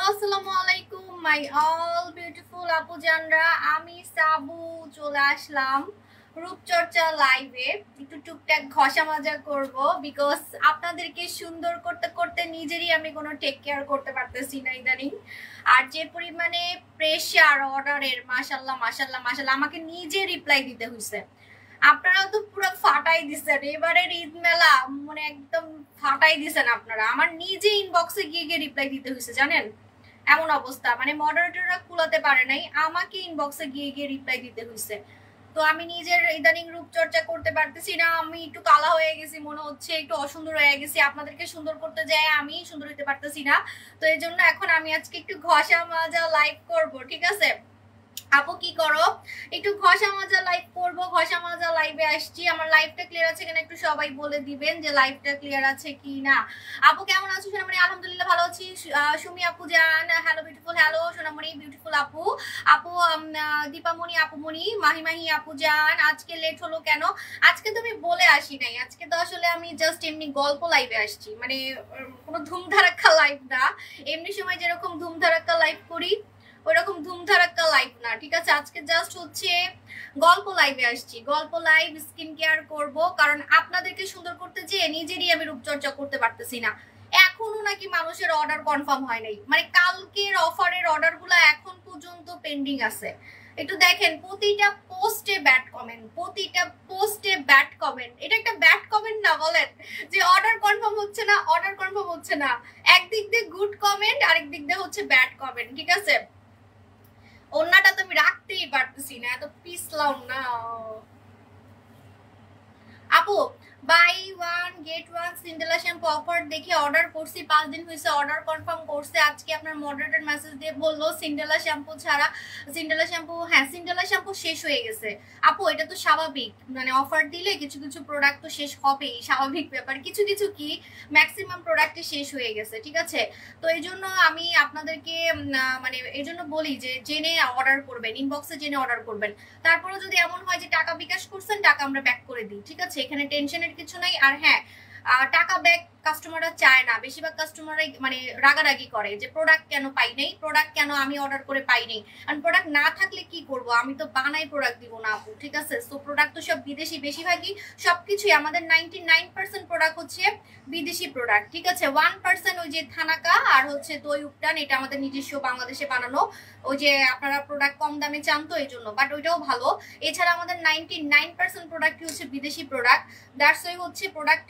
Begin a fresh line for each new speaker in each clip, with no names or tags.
আসসালামু আলাইকুম my all beautiful আপু জানরা, আমি সাবু চলে আসলাম রূপচর্চা লাইভে। একটু টুকটাক ঘষা মাজা করব, বিকজ আপনাদেরকে সুন্দর করতে করতে নিজেরই আমি কোনো টেক কেয়ার করতে পারতেছি না ইদানিং। আর যে পরিমাণে প্রেশার অর্ডারের, মাশাল্লাহ মাশাল্লাহ মাশাল্লাহ, আমাকে নিজে রিপ্লাই দিতে হয়েছে। আপনারা তো পুরো ফাটাই দিচ্ছেন এবারের ঈদ মেলা, মানে একদম ফাটাই দিচ্ছেন আপনারা। আমার নিজে ইনবক্সে গিয়ে গিয়ে রিপ্লাই দিতে হয়েছে জানেন, এমন অবস্থা। মানে মডারেটররা কুলাতে পারে নাই, আমাকে ইনবক্সে গিয়ে গিয়ে রিপ্লাই দিতে হয়েছে। তো আমি নিজের ইদানিং রূপচর্চা করতে পারতেছি না, আমি একটু কালা হয়ে গেছি মনে হচ্ছে, একটু অসুন্দর হয়ে গেছি। আপনাদেরকে সুন্দর করতে যাই আমি সুন্দর হতে পারতেছি না। তো এই জন্য এখন আমি আজকে একটু ঘষা মাজা লাইভ করব, ঠিক আছে আপু? কি করো? একটু ঘষা মাজা লাইভ করবো, ঘষা মাজা লাইভে আসছি। আমার লাইভটা ক্লিয়ার আছে কিনা একটু সবাই বলে দিবেন যে লাইভটা ক্লিয়ার আছে কি না। আপু কেমন আছো সোনামণি? আলহামদুলিল্লাহ ভালো আছি। সুমি আপু জান হ্যালো বিউটিফুল, হ্যালো সোনামণি বিউটিফুল আপু। আপু দীপামণি আপুমণি, মাহি মাহি আপু জান আজকে লেট হলো কেন? আজকে তো আমি বলে আসি নাই, আজকে তো আসলে আমি জাস্ট এমনি গল্প লাইভে আসছি, মানে কোনো ধুমধারাক্কা লাইভ না। এমনি সময় যেরকম ধুমধারাক্কা লাইভ করি ওরকম ধুমধারাক্কা লাইভ না, ঠিক আছে? আজকে জাস্ট হচ্ছে গল্প লাইভে আসছি, গল্প লাইভ স্কিন কেয়ার করব, কারণ আপনাদেরকে সুন্দর করতে যেয়ে নিজেরই আমি রূপচর্চা করতে পারতেছি না। এখনো নাকি মানুষের অর্ডার কনফার্ম হয় নাই, মানে কালকের অফারের অর্ডার গুলা এখন পর্যন্ত পেন্ডিং আছে। একটু দেখেন প্রতিটা পোস্টে ব্যাড কমেন্ট, প্রতিটা পোস্টে ব্যাড কমেন্ট। এটা একটা ব্যাড কমেন্ট না বলেন? যে অর্ডার কনফার্ম হচ্ছে না, অর্ডার কনফার্ম হচ্ছে না। একদিক দিয়ে গুড কমেন্ট, আরেক দিক দিয়ে হচ্ছে ব্যাড কমেন্ট, ঠিক আছে? ওন্নাটা তো আমি রাখতেই পারতেছি না, এত পিছলাম না আপু। বাই ওয়ান গেট ওয়ান সিন্ডেলা শ্যাম্পু অফার দেখে অর্ডার করছি, 5 দিন হয়েছে অর্ডার কনফার্ম করছে। আজকে আপনার মডারেটর মেসেজ দিয়ে বললো সিন্ডেলা শ্যাম্পু ছাড়া, সিন্ডেলা শ্যাম্পু, হ্যাঁ সিন্ডেলা শ্যাম্পু শেষ হয়ে গেছে। আপু এটা তো স্বাভাবিক, মানে অফার দিলে কিছু কিছু প্রোডাক্ট তো শেষ হবেই, স্বাভাবিক ব্যাপার। কিছু কিছু কি ম্যাক্সিমাম প্রোডাক্টই শেষ হয়ে গেছে, ঠিক আছে? তো এই জন্য আমি আপনাদেরকে মানে এই জন্য বলি যে জেনে অর্ডার করবেন, ইনবক্সে জেনে অর্ডার করবেন। তারপরে যদি এমন হয় যে টাকা বিকাশ করছেন, টাকা আমরা ব্যাক করে দিই, ঠিক আছে? এখানে টেনশনের কিছু নাই। আর হ্যাঁ, টাকা ব্যাক কাস্টমাররা চায় না, বেশিরভাগ কাস্টমাররাই মানে রাগারাগি করে যে প্রোডাক্ট কেন পাই নাই, প্রোডাক্ট কেন আমি অর্ডার করে পাই নাই। আর প্রোডাক্ট না থাকলে কি করব, আমি তো বানাই প্রোডাক্ট দিব না আপু, ঠিক আছে? সো প্রোডাক্ট তো সব বিদেশি, বেশিরভাগই সবকিছুই আমাদের 99% প্রোডাক্ট হচ্ছে বিদেশি প্রোডাক্ট, ঠিক আছে? 1% ওই যে থানাকা আর হচ্ছে দই উপটান, এটা আমাদের নিজস্ব বাংলাদেশে বানানো। ওই যে আপনারা প্রোডাক্ট কম দামে চান তো এই জন্য, বাট ওইটাও ভালো। এছাড়া আমাদের 99% প্রোডাক্টই হচ্ছে বিদেশি প্রোডাক্ট। দ্যাটস ওয়াই হচ্ছে প্রোডাক্ট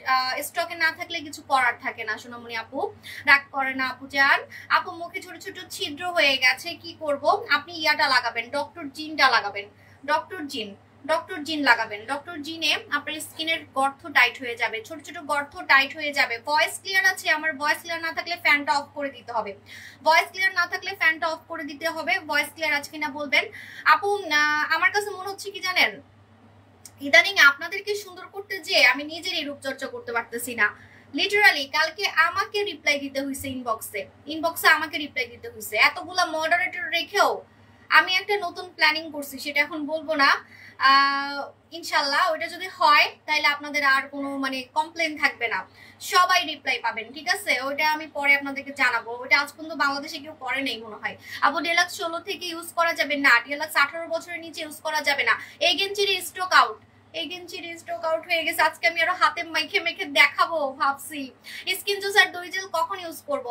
স্টকে না থাকলে কিছু করার থাকে না। সোনামণি আপু রাগ করে না আপু জান। আপু মুখে ছোট ছোট ছিদ্র হয়ে গেছে, কি করব? আপনি ইয়াটা লাগাবেন, ডক্টর জিনটা লাগাবেন, ডক্টর জিন, ডক্টর জিন লাগাবেন। ডক্টর জিনে আপনার স্কিনের গর্ত টাইট হয়ে যাবে, ছোট ছোট গর্ত টাইট হয়ে যাবে। ভয়েস ক্লিয়ার আছে আমার? ভয়েস ক্লিয়ার না থাকলে ফ্যানটা অফ করে দিতে হবে, ভয়েস ক্লিয়ার না থাকলে ফ্যানটা অফ করে দিতে হবে। ভয়েস ক্লিয়ার আছে কিনা বলবেন আপু। আমার কাছে মনে হচ্ছে কি জানেন, ইদানিং আপনাদেরকে সুন্দর করতে যে আমি নিজেরই রূপচর্চা করতে পারতেছি না। লিটারালি কালকে আমাকে রিপ্লাই দিতে হয়েছে ইনবক্সে, ইনবক্সে আমাকে রিপ্লাই দিতে হয়েছে। এতগুলা মডারেটর রেখেও আমি একটা নতুন প্ল্যানিং করছি, সেটা এখন বলবো না। ইনশাল্লাহ ওইটা যদি হয় তাহলে আপনাদের আর কোনো মানে কমপ্লেন থাকবে না, সবাই রিপ্লাই পাবেন, ঠিক আছে? ওইটা আমি পরে আপনাদেরকে জানাবো। ওইটা আজ পর্যন্ত বাংলাদেশে কেউ করে নেই মনে হয়। আপু ডেলাক্স 16 থেকে ইউজ করা যাবে না, ডেলাক্স 18 বছরের নিচে ইউজ করা যাবে না। এই গেঞ্জির স্টক আউট, এই গেঞ্জির স্টক আউট হয়ে গেছে। আজকে আমি আরো হাতে মেখে মেখে দেখাবো ভাবছি। স্কিন জুস আর দই জেল কখন ইউজ করব?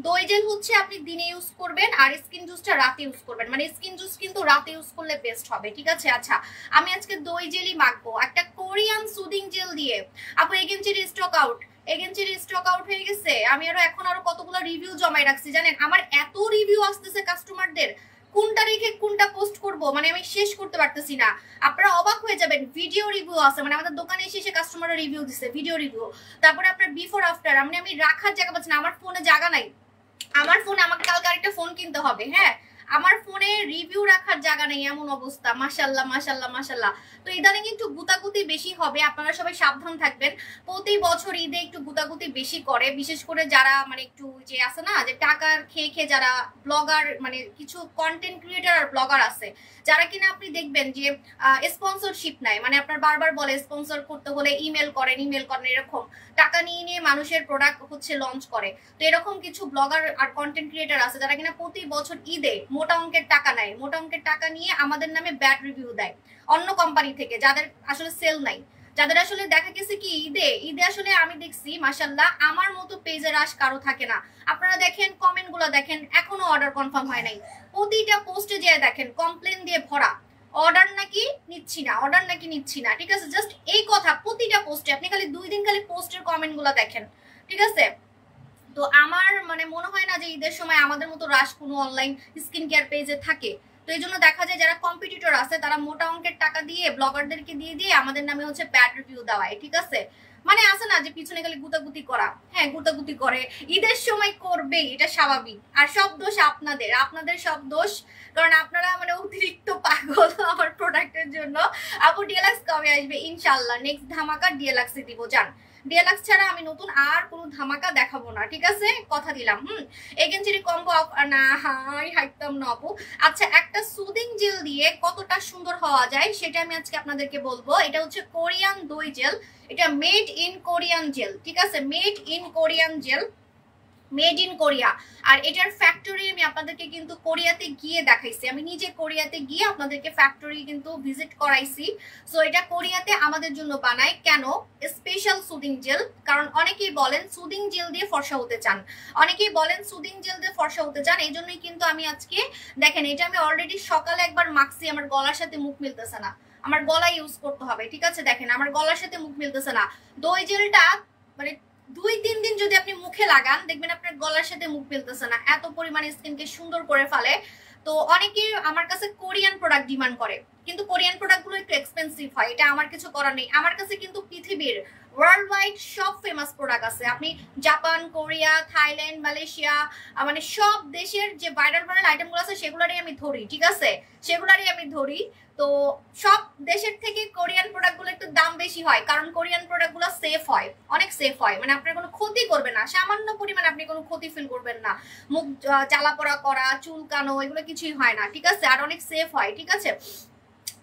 দই জেল হচ্ছে আপনি দিনে ইউজ করবেন, আর স্কিন জুসটা রাতে ইউজ করবেন। মানে স্কিন জুস কিন্তু রাতে ইউজ করলে বেস্ট হবে, ঠিক আছে? আচ্ছা আমি আজকে দই জেলই মাখবো একটা কোরিয়ান সুদিং জেল দিয়ে। আপু এই গেঞ্জির স্টক আউট, এগেন্সির স্টক আউট হয়ে গেছে। আমি এখন আরো কতগুলো রিভিউ জমাই রাখছি জানেন, আমার এত রিভিউ আসতেছে কাস্টমারদের, কোনটা রেখে কোনটা পোস্ট করব মানে আমি শেষ করতে পারতেছি না। আপনারা অবাক হয়ে যাবেন, ভিডিও রিভিউ আছে, মানে আমাদের দোকানে এসে কাস্টমাররা রিভিউ দিচ্ছে, ভিডিও রিভিউ। তারপরে আপনার বিফোর আফটার, আমি রাখার জায়গা পাচ্ছি না, আমার ফোনে জায়গা নাই। আমার ফোনে আমাকে কালকে আরেকটা ফোন কিনতে হবে, হ্যাঁ আমার ফোনে রিভিউ রাখার জায়গা নেই, এমন অবস্থা। মাশাল্লাহ মাশাল্লাহ মাশাল্লাহ। তো ইদানিং একটু গুতাগুতি বেশি হবে, আপনারা সবাই সাবধান থাকবেন। প্রতি বছর ঈদে একটু গুতাগুতি বেশি করে, বিশেষ করে যারা মানে একটু যে আছে না যে টাকার খেয়ে খেয়ে যারা ব্লগার, মানে কিছু কন্টেন্ট ক্রিয়েটার আর ব্লগার আছে যারা কিনা আপনি দেখবেন যে স্পন্সরশিপ নেয়, মানে আপনার বারবার বলে স্পন্সর করতে হলে ইমেল করেন এরকম টাকা নিয়ে নিয়ে মানুষের প্রোডাক্ট হচ্ছে লঞ্চ করে। তো এরকম কিছু ব্লগার আর কন্টেন্ট ক্রিয়েটার আছে যারা কিনা প্রতি বছর ঈদে মোটা অঙ্কের টাকা নেয়, মোটা অঙ্কের টাকা নিয়ে আমাদের নামে ব্যাড রিভিউ দেয় অন্য কোম্পানি থেকে, যাদের আসলে সেল নাই, যাদের আসলে দেখা গেছে কি ঈদে আসলে আমি দেখছি মাশাল্লাহ আমার মতো পেজের আশ কারো থাকে না। আপনারা দেখেন কমেন্ট গুলো দেখেন, এখনো অর্ডার কনফার্ম হয় নাই, প্রতিটা পোস্টে যেয়ে দেখেন কমপ্লেন দিয়ে ভরা, অর্ডার নাকি নিচ্ছি না, অর্ডার নাকি নিচ্ছি না। ঠিক আছে, জাস্ট এই কথা প্রতিটা পোস্টে, আপনি খালি 2 দিন খালি পোস্টের কমেন্ট গুলো দেখেন। ঠিক আছে, তো আমার মানে মনে হয় না যে ঈদের সময় আমাদের মতো রাশ কোনো অনলাইন স্কিন কেয়ার পেজে থাকে। তো এই জন্য দেখা যায় যারা কম্পিটিটর আছে তারা মোটা অঙ্কের টাকা দিয়ে ব্লগারদেরকে দিয়ে দিয়ে আমাদের নামে হচ্ছে ব্যাড রিভিউ দেওয়ায়। ঠিক আছে, মানে আছে না যে পিছনে খালি গুতাগুতি করা, হ্যাঁ গুতাগুতি করে, ঈদের সময় করবেই, এটা স্বাভাবিক। আর সব দোষ আপনাদের সব দোষ, কারণ আপনারা মানে অতিরিক্ত পাগল আমার প্রোডাক্টের জন্য। আপু ডিএলএক্স কবে আসবে? ইনশাল্লাহ নেক্সট ধামাকা ডিএলএক্সে দিব, জান ডিএলএক্স ছাড়া আমি নতুন আর কোনো ধামাকা দেখাবো না। ঠিক আছে, কথা দিলাম। এগেন্সির কম্বো না, হাই হাইতাম না আপু। আচ্ছা, একটা সুদিং জেল দিয়ে কতটা সুন্দর হওয়া যায় সেটা আমি আজকে আপনাদেরকে বলবো। এটা হচ্ছে কোরিয়ান দই জেল, এটা মেড ইন কোরিয়ান জেল। ঠিক আছে, made in Korean gel, made in Korea. আর এটার ফ্যাক্টরি আমি আপনাদেরকে কিন্তু কোরিয়াতে গিয়ে দেখাইছি, আমি নিজে কোরিয়াতে গিয়ে আপনাদেরকে ফ্যাক্টরি কিন্তু ভিজিট করাইছি। সো এটা কোরিয়াতে আমাদের জন্য বানায়। কেন? স্পেশাল সুদিং জেল, কারণ অনেকেই বলেন সুদিং জেল দিয়ে ফর্সা হতে চান, অনেকেই বলেন সুদিং জেল দিয়ে ফর্সা হতে চান। এই জন্যই কিন্তু আমি আজকে দেখেন, এটা আমি অলরেডি সকালে একবার মাখছি, আমার গলার সাথে মুখ মিলতেছে না, আমার গলা ইউজ করতে হবে। ঠিক আছে, দেখেন আমার গলার সাথে মুখ মিলতেছে না। দই জেলটা মানে 2-3 দিন যদি আপনি মুখে লাগান দেখবেন আপনার গলার সাথে মুখ মিলতেছে না, এত পরিমাণে স্কিনকে সুন্দর করে ফেলে। তো অনেকে আমার কাছে কোরিয়ান প্রোডাক্ট ডিমান্ড করে, কিন্তু কোরিয়ান প্রোডাক্টগুলো একটু এক্সপেন্সিভ হয়, এটা আমার কিছু করার নেই। আমার কাছে কিন্তু পৃথিবীর ওয়ার্ল্ড ওয়াইড সব ফেমাস প্রোডাক্ট আছে। আপনি জাপান, কোরিয়া, থাইল্যান্ড, মালয়েশিয়া, মানে সব দেশের যে ভাইরাল আইটেমগুলো আছে সেগুলোরই আমি ধরি। ঠিক আছে, সেগুলোরই আমি ধরি। তো সব দেশের থেকে কোরিয়ান প্রোডাক্টগুলো একটু দাম বেশি হয়, কারণ কোরিয়ান প্রোডাক্টগুলো সেফ হয়, অনেক সেফ হয়, মানে আপনার কোনো ক্ষতি করবে না, সামান্য পরিমাণ আপনি কোনো ক্ষতি ফিল করবেন না, মুখ জ্বালাপোড়া করা, চুলকানো, এগুলো কিছুই হয় না। ঠিক আছে, আর অনেক সেফ হয়। ঠিক আছে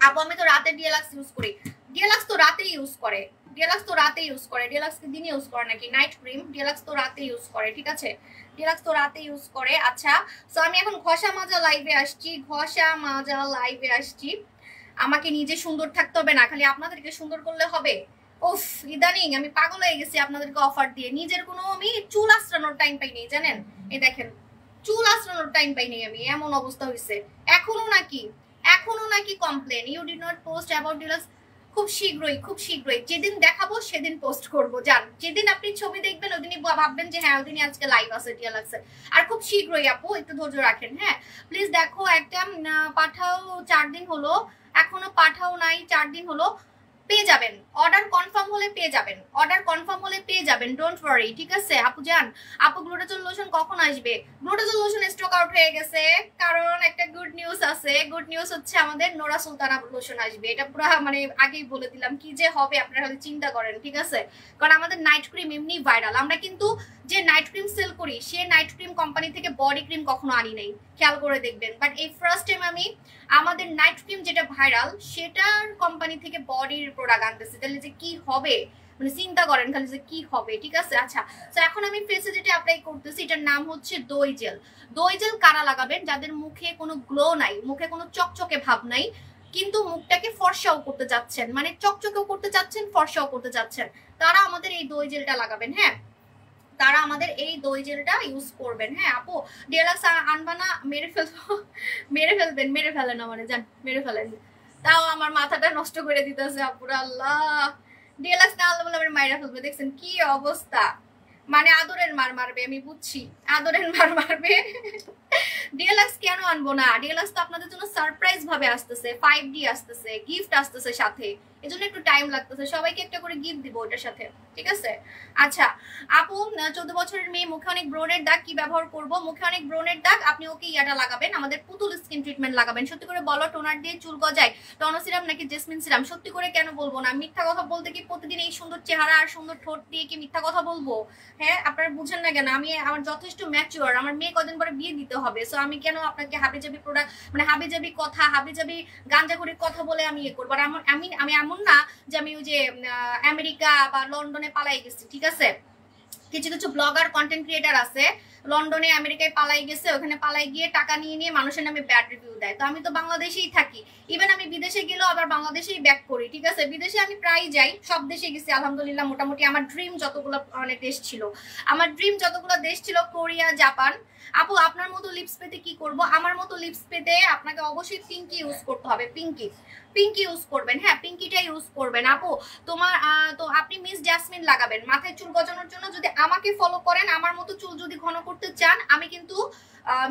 আপু, আমি তো রাতে ডিএলএক্স ইউজ করি। ডিএলএক্স তো রাতে ইউজ করে, ডিএলএক্স তো রাতে ইউজ করে, ডিএলএক্স কি দিনে ইউজ করে নাকি? নাইট ক্রিম ডিএলএক্স তো রাতে ইউজ করে। ঠিক আছে, ডিএলএক্স তো রাতে ইউজ করে। আচ্ছা, সো আমি এখন ঘষা মাজা লাইভে আসছি, ঘষা মাজা লাইভে আসছি। আমাকে নিজে সুন্দর থাকতে হবে না, খালি আপনাদেরকে সুন্দর করলে হবে। উফ, ইদানিং আমি পাগল হয়ে গেছি আপনাদেরকে অফার দিয়ে, নিজের কোনো আমি চুল আশ্রানোর টাইম পাই নেই, জানেন? এই দেখেন, চুল আশ্রানোর টাইম পাই নেই আমি, এমন অবস্থা হয়েছে। এখনো নাকি complain, you did not post about deluxe. খুব শীঘ্রই যেদিন দেখাবো সেদিন পোস্ট করবো, জান। যেদিন আপনি ছবি দেখবেন ওদিনই ভাববেন যে হ্যাঁ ওদিনই আজকে লাইভ আছে ডিএলএক্সে। আর খুব শীঘ্রই আপু, একটু ধৈর্য রাখেন। হ্যাঁ প্লিজ দেখো, একটা পাঠাও, 4 দিন হলো, এখনো পাঠাও নাই, 4 দিন হলো। পেয়ে যাবেন, অর্ডার কনফার্ম হলে পেয়ে যাবেন, অর্ডার কনফার্ম হলে পেয়ে যাবেন, ডোন্ট ওয়ারি। ঠিক আছে আপু জান। আপু গ্লুটাজল লোশন কখন আসবে? গ্লুটাজল লোশন স্টক আউট হয়ে গেছে, কারণ একটা গুড নিউজ আছে। গুড নিউজ হচ্ছে আমাদের নোরা সুলতানা লোশন আসবে, এটা পুরো মানে আগেই বলে দিলাম, কি যে হবে আপনারা হয়তো চিন্তা করেন। ঠিক আছে, কারণ আমাদের নাইট ক্রিম এমনি ভাইরাল, আমরা কিন্তু যে নাইট ক্রিম সেল করি সে নাইট ক্রিম কোম্পানি থেকে বডি ক্রিম কখনো আনি নাই, খেয়াল করে দেখবেন। বাট এই ফার্স্ট টাইম আমি আমাদের নাইট ক্রিম যেটা ভাইরাল সেটার কোম্পানি থেকে বডির প্রোডাক্ট আনতেছি, তাহলে যে কি হবে মানে চিন্তা করেন খালি যে কি হবে। ঠিক আছে, আচ্ছা তো এখন আমি ফেসে যেটা অ্যাপ্লাই করতেছি এটার নাম হচ্ছে দই জেল। দই জেল কারা লাগাবেন? যাদের মুখে কোনো গ্লো নাই, মুখে কোনো চকচকে ভাব নাই, কিন্তু মুখটাকে ফর্সাও করতে চাচ্ছেন, মানে চকচকেও করতে চাচ্ছেন, ফর্সাও করতে চাচ্ছেন, তারা আমাদের এই দই জেলটা লাগাবেন। হ্যাঁ, তারা আমাদের এই দই জেলটা ইউজ করবেন। হ্যাঁ আপু, ডিএলএক্স আনবা না? মেরে ফেলেন আমারে, জান মেরে ফেলেন, তাও আমার মাথাটা নষ্ট করে দিতেছে আপুরা। আল্লাহ, ডিএলএক্স না আনলে বলে আমার মাইরা ফেলবে। দেখছেন কি অবস্থা, মানে আদরের মার মারবে, আমি বুঝছি আদরের মার মারবে। ডিএলএক্স কেন আনবো না? ডিএলএক্স তো আপনাদের জন্য সারপ্রাইজ ভাবে আসতেছে, 5D আসতেছে, গিফট আসতেছে সাথে, এজন্য একটু টাইম লাগতেছে। সবাইকে একটা করে গিফট দিব ওটার সাথে, ঠিক আছে? আচ্ছা আপু 14 বছরের মেয়ে, মুখে অনেক ব্রণের দাগ, কি ব্যবহার করব? মুখে অনেক ব্রণের দাগ আপনি ওকে ইয়াটা লাগাবেন, আমাদের পুতুল স্কিন ট্রিটমেন্ট লাগাবেন। সত্যি করে বলো, টোনার দিয়ে চুল গজায়, টনো সিরাম নাকি জেসমিন সিরাম? সত্যি করে কেন বলবো না? মিথ্যা কথা বলতে কি প্রতিদিন এই সুন্দর চেহারা আর সুন্দর ঠোঁট দিয়ে কি মিথ্যা কথা বলবো? হ্যাঁ, আপনারা বুঝেন না কেন? আমি আমার যথেষ্ট ম্যাচিওর, আমার মেয়ে কদিন পরে বিয়ে দিতে হবে, সো আমি কেন আপনাকে হাবিজাবি প্রোডাক্ট মানে হাবিজাবি কথা, হাবিজাবি গাঞ্জাখুরির কথা বলে আমি ইয়ে করবো? আর আমি এমন না যে আমি ওই যে আমেরিকা বা লন্ডনে পালাই গেছি, ঠিক আছে? কিছু কিছু ব্লগার কন্টেন্ট ক্রিয়েটার আছে লন্ডনে আমেরিকায় পালাই গেছে, ওখানে পালাই গিয়ে টাকা নিয়ে নিয়ে মানুষের নামে ব্যাড রিভিউ দেয়। তো আমি তো বাংলাদেশেই থাকি, ইভেন আমি বিদেশে গেলেও আবার বাংলাদেশেই ব্যাক করি, ঠিক আছে? বিদেশে আমি প্রায় যাই, সব দেশে গেছি আলহামদুলিল্লাহ মোটামুটি। আমার ড্রিম যতগুলো অনেক দেশ ছিল, আমার ড্রিম যতগুলো দেশ ছিল, কোরিয়া, জাপান। আপু আপনার মতো লিপস পেতে কি করব? আমার মতো লিপস পেতে আপনাকে অবশ্যই পিঙ্কি ইউজ করতে হবে। পিঙ্কি পিঙ্কি ইউজ করবেন, হ্যাঁ পিঙ্কিটা ইউজ করবেন। আপু তোমার তো আপনি মিস জাসমিন লাগাবেন মাথায় চুল গজানোর জন্য। যদি আমাকে ফলো করেন, আমার মতো চুল যদি ঘন করতে চান, আমি কিন্তু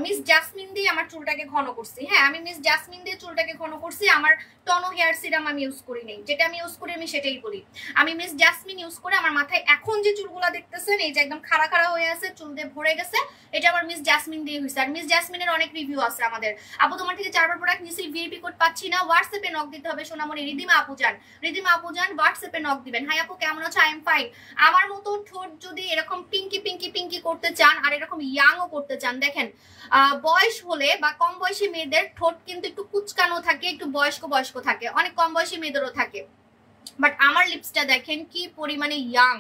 মিস জাসমিন দিয়ে আমার চুলটাকে ঘন করছি। হ্যাঁ, আমি মিস জাসমিন দিয়ে চুলটাকে ঘন করছি। আমার টনো হেয়ার সিরাম আমি ইউজ করি নাই, যেটা আমি ইউজ করি আমি সেটাই বলি। আমি মিস জাসমিন ইউজ করে আমার মাথায় এখন যে চুলগুলা দেখতেছেন, এই যে একদম খাড়া খাড়া হয়ে আছে, চুল দিয়ে ভরে গেছে, এটা আমার মিস জাসমিন দিয়ে হয়েছে। আর মিস জাসমিনের অনেক রিভিউ আছে আমাদের। আপু তোমার থেকে 4বার প্রোডাক্ট নিয়েছি, ভিআইপি কোড পাচ্ছি না, হোয়াটসঅ্যাপে নক দিতে হবে সোনামণি। রিদিমা আপু যান, রিদিমা আপু যান, হোয়াটসঅ্যাপে নক দিবেন। হাই আপু কেমন আছো? I am fine. আমার মতো ঠোঁট যদি এরকম পিঙ্কি পিঙ্কি পিঙ্কি করতে চান আর এরকম ইয়াংও করতে চান, দেখেন বয়স হলে বা কম বয়সী মেয়েদের ঠোঁট কিন্তু একটু কুচকানো থাকে, একটু বয়স্ক বয়স্ক থাকে, অনেক কম বয়সী মেয়েদেরও থাকে। বাট আমার লিপসটা দেখেন কি পরিমাণে ইয়াং,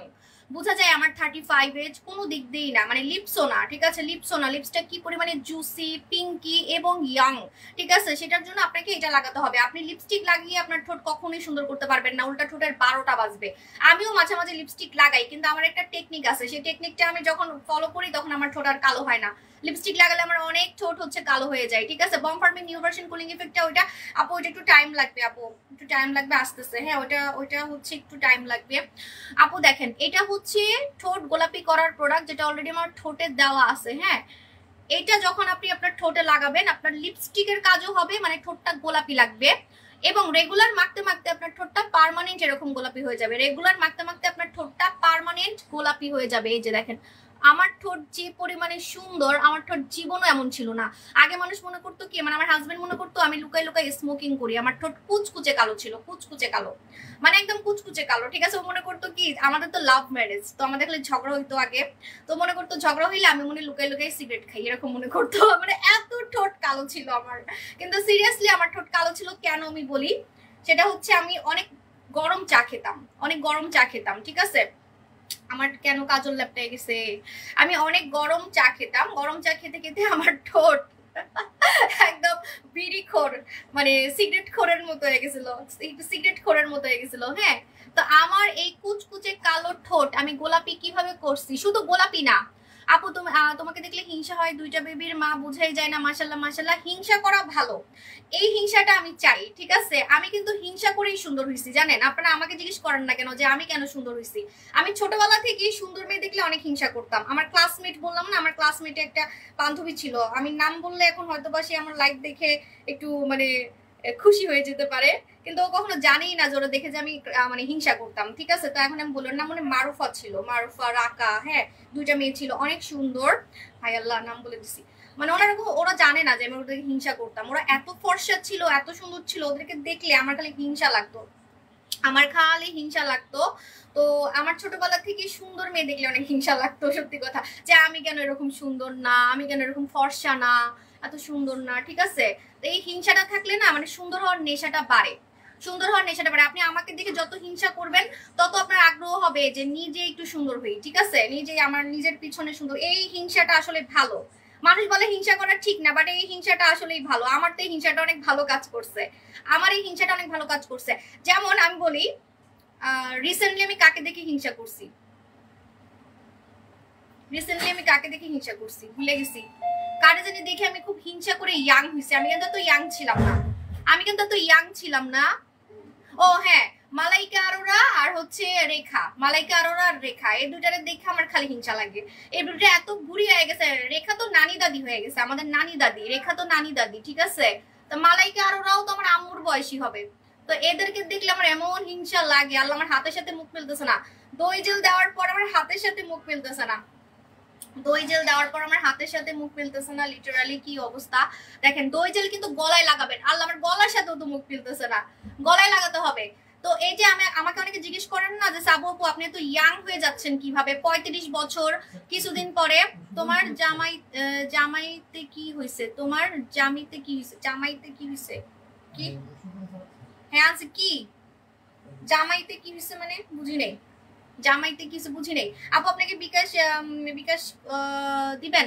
বোঝা যায় আমার 35 এজ, কোনো দিক দিয়েই না, মানে লিপসও না, ঠিক আছে? লিপসও না, লিপসটা কি পরিমাণে জুসি, পিঙ্কি এবং ইয়াং, ঠিক আছে? সেটার জন্য আপনাকে এটা লাগাতে হবে। আপনি লিপস্টিক লাগিয়ে আপনার ঠোঁট কখনোই সুন্দর করতে পারবেন না, উল্টা ঠোঁটের 12টা বাজবে। আমিও মাঝে মাঝে লিপস্টিক লাগাই, কিন্তু আমার একটা টেকনিক আছে, সেই টেকনিকটা আমি যখন ফলো করি তখন আমার ঠোঁট আর কালো হয় না। লিপস্টিক লাগালে আমার অনেক ঠোঁট হচ্ছে কালো হয়ে যায়, ঠিক আছে? বম ফার্মিং নিউ ভার্সন কুলিং ইফেক্টটা ওইটা আপু, ওইটা একটু টাইম লাগবে আপু, একটু টাইম লাগবে, আসতেছে। হ্যাঁ, ওইটা হচ্ছে একটু টাইম লাগবে আপু। দেখেন এটা হচ্ছে ঠোঁট গোলাপি করার প্রোডাক্ট, যেটা অলরেডি আমার ঠোঁটে দেওয়া আছে। হ্যাঁ, এটা যখন আপনি আপনার ঠোঁটে লাগাবেন, আপনার লিপস্টিকের কাজও হবে, মানে ঠোঁটটা গোলাপি লাগবে। এবং রেগুলার মাখতে মাখতে আপনার ঠোঁটটা পার্মানেন্ট এরকম গোলাপি হয়ে যাবে। রেগুলার মাখতে মাখতে আপনার ঠোঁটটা পার্মানেন্ট গোলাপি হয়ে যাবে। এই যে দেখেন আমার ঠোঁট যে পরিমাণে সুন্দর, আমার ঠোঁট জীবনও এমন ছিল না। আগে মানুষ মনে করতো কি, মানে আমার হাজবেন্ড মনে করতো আমি লুকাই লুকাই স্মোকিং করি। আমার ঠোঁট কুচকুচে কালো ছিল, কুচকুচে কালো, মানে একদম কুচকুচে কালো, ঠিক আছে? ও মনে করতো কি আমাদের তো লাভ ম্যারেজ, তো আমাদের খালি ঝগড়া হইতো আগে, তো মনে করতো ঝগড়া হইলে আমি মনে লুকাই লুকাই সিগারেট খাই, এরকম মনে করতো। মানে এত ঠোঁট কালো ছিল আমার। কিন্তু সিরিয়াসলি আমার ঠোঁট কালো ছিল কেন আমি বলি, সেটা হচ্ছে আমি অনেক গরম চা খেতাম, অনেক গরম চা খেতাম, ঠিক আছে? আমার কেন কাজল ল্যাপটাই গেছে, আমি অনেক গরম চা খেতাম, গরম চা খেতে খেতে আমার ঠোঁট একদম বিড়ি খোর, মানে সিগারেট খোরের মতো হয়ে গেছিল, সিগারেট খোরের মতো হয়ে গেছিল। হ্যাঁ, তো আমার এই কুচকুচে কালো ঠোঁট আমি গোলাপি কিভাবে করছি? শুধু গোলাপি না আপু, তোমাকে দেখলে হিংসা হয়, 2টা বেবির মা, বুঝাই যায় না। মাশাল্লাহ মাশাল্লাহ, হিংসা করা ভালো, এই হিংসাটা আমি চাই, ঠিক আছে? আমি কিন্তু হিংসা করেই সুন্দর হয়েছি, জানেন? আপনারা আমাকে জিজ্ঞেস করেন না কেন যে আমি কেন সুন্দর হয়েছি। আমি ছোটবেলা থেকেই সুন্দর মেয়ে দেখলে অনেক হিংসা করতাম। আমার ক্লাসমেট, বললাম না আমার ক্লাসমেটে একটা বান্ধবী ছিল, আমি নাম বললে এখন হয়তো বা সে আমার লাইফ দেখে একটু মানে খুশি হয়ে যেতে পারে, কিন্তু ও কখনো জানেই না যে ওরা দেখে যে আমি মানে হিংসা করতাম, ঠিক আছে? তো এখন আমি বললাম না, মানে মারুফা ছিল, মারুফা, রাকা, হ্যাঁ 2টা মেয়ে ছিল অনেক সুন্দর। হাই আল্লাহ, নাম বলে দিছি। মানে ওরা জানে না যে আমি ওদেরকে হিংসা করতাম। ওরা এত ফর্সা ছিল, এত সুন্দর ছিল, ওদেরকে দেখলে আমার খালি হিংসা লাগতো, আমার খালি হিংসা লাগতো। তো আমার ছোটবেলা থেকে সুন্দর মেয়ে দেখলে অনেক হিংসা লাগতো, সত্যি কথা, যে আমি কেন এরকম সুন্দর না, আমি কেন এরকম ফর্সা না, এত সুন্দর না, ঠিক আছে? তো এই হিংসাটা থাকলে না, মানে সুন্দর হওয়ার নেশাটা বাড়ে, সুন্দর হওয়ার নেশাটা বাড়ে। আপনি আমাকে দেখে যত হিংসা করবেন তত আপনার আগ্রহ হবে যে নিজে একটু সুন্দর হই, ঠিক আছে? নিজে আমার নিজের পিছনে সুন্দর। এই হিংসাটা আসলে ভালো, মানুষ বলে হিংসা করা ঠিক না, বাট এই হিংসাটা আসলেই ভালো। আমার তো এই হিংসাটা অনেক ভালো কাজ করছে, আমার এই হিংসাটা অনেক ভালো কাজ করছে। যেমন আমি বলি, রিসেন্টলি আমি কাকে দেখে হিংসা করছি, ভুলে গেছি কারে জানি দেখে আমি খুব হিংসা করে ইয়াং হয়েছি। আমি কিন্তু তো ইয়াং ছিলাম না, ও হ্যাঁ, মালাইকা আরোরা আর হচ্ছে রেখা, মালাইকা আরোরা আর রেখা, এই দুটারে দেখে আমার খালি হিংসা লাগে। এই দুটা এত বুড়ি হয়ে গেছে, রেখা তো নানি দাদি হয়ে গেছে, আমাদের নানি দাদি, রেখা তো নানি দাদি, ঠিক আছে? তো মালাইকা আরোরাও তো আমার আম্মুর বয়সী হবে, তো এদেরকে দেখলে আমার এমন হিংসা লাগে, আল্লাহ আমার হাতের সাথে মুখ মিলতেছে না। দই জেল দেওয়ার পর আমার হাতের সাথে মুখ মিলতেছে না, দই জেল দেওয়ার পর আমার হাতের সাথে মুখ মিলতেছে না, লিটারালি কি অবস্থা দেখেন। দই জেল কিন্তু গলায় লাগাবেন, আল্লাহ আমার গলার সাথেও তো মুখ মিলতেছে না, গলায় লাগাতে হবে। তো এই যে আমাকে অনেকে জিজ্ঞেস করেন না যে সাবু আপু আপনি তো ইয়াং হয়ে যাচ্ছেন কিভাবে, 35 বছর, কিছুদিন পরে তোমার জামাইতে কি হয়েছে, তোমার জামাইতে কি হয়েছে, জামাইতে কি হয়েছে, কি হ্যাঁ আছে কি জামাইতে কি হয়েছে মানে বুঝি নেই, জামাইতে কিছু বুঝি নেই আপু। আপনাকে বিকাশ বিকাশ দিবেন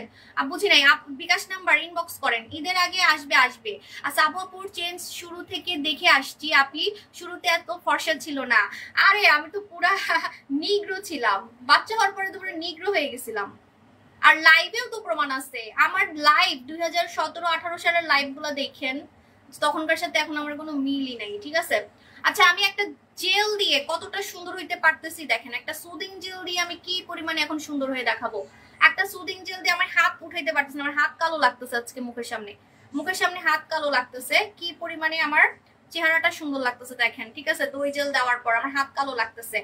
বুঝি নাই, বিকাশ নাম্বার ইনবক্স করেন, ঈদের আগে আসবে আসবে। আচ্ছা আপু আপুর চেঞ্জ শুরু থেকে দেখে আসছি, আপনি শুরুতে এত ফর্সা ছিল না। আরে আমি তো পুরা নিগ্রো ছিলাম, বাচ্চা হওয়ার পরে তো পুরো নিগ্রো হয়ে গেছিলাম। আর লাইভেও তো প্রমাণ আছে, আমার লাইভ 2017-18 সালের লাইভ গুলো দেখেন, তখনকার সাথে এখন আমার কোনো মিলই নাই, ঠিক আছে। আচ্ছা আমি একটা জেল দিয়ে কতটা সুন্দর হইতে পারতেছি দেখেন, একটা সুদিং জেল দিয়ে আমি কি পরিমাণে এখন সুন্দর হয়ে দেখাবো। একটা সুদিং জেল দিয়ে আমার হাত উঠাইতে পারতেছি না, আমার হাত কালো লাগতেছে আজকে, মুখের সামনে হাত কালো লাগতেছে, কি পরিমাণে আমার চেহারাটা সুন্দর লাগতেছে দেখেন, ঠিক আছে। দই জেল দেওয়ার পর আমার হাত কালো লাগতেছে।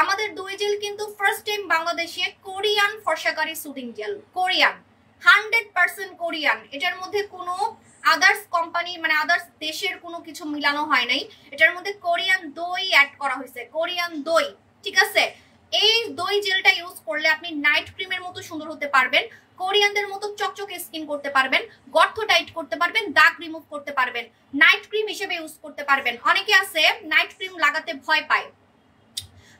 আমাদের দই জেল কিন্তু ফার্স্ট টাইম বাংলাদেশে কোরিয়ান ফর্সাকারী সুদিং জেল, কোরিয়ান 100% কোরিয়ান, এটার মধ্যে কোনো আদার্স কোম্পানি মানে আদার্স দেশের কোনো কিছু মিলানো হয় নাই, এটার মধ্যে কোরিয়ান দই অ্যাড করা হয়েছে, কোরিয়ান দই, ঠিক আছে। এই দই জেলটা ইউজ করলে আপনি নাইট ক্রিমের মতো সুন্দর হতে পারবেন, কোরিয়ানদের মতো চকচকে স্কিন করতে পারবেন, গর্ত টাইট করতে পারবেন, দাগ রিমুভ করতে পারবেন, নাইট ক্রিম হিসেবে ইউজ করতে পারবেন। অনেকে আছে নাইট ক্রিম লাগাতে ভয় পায়,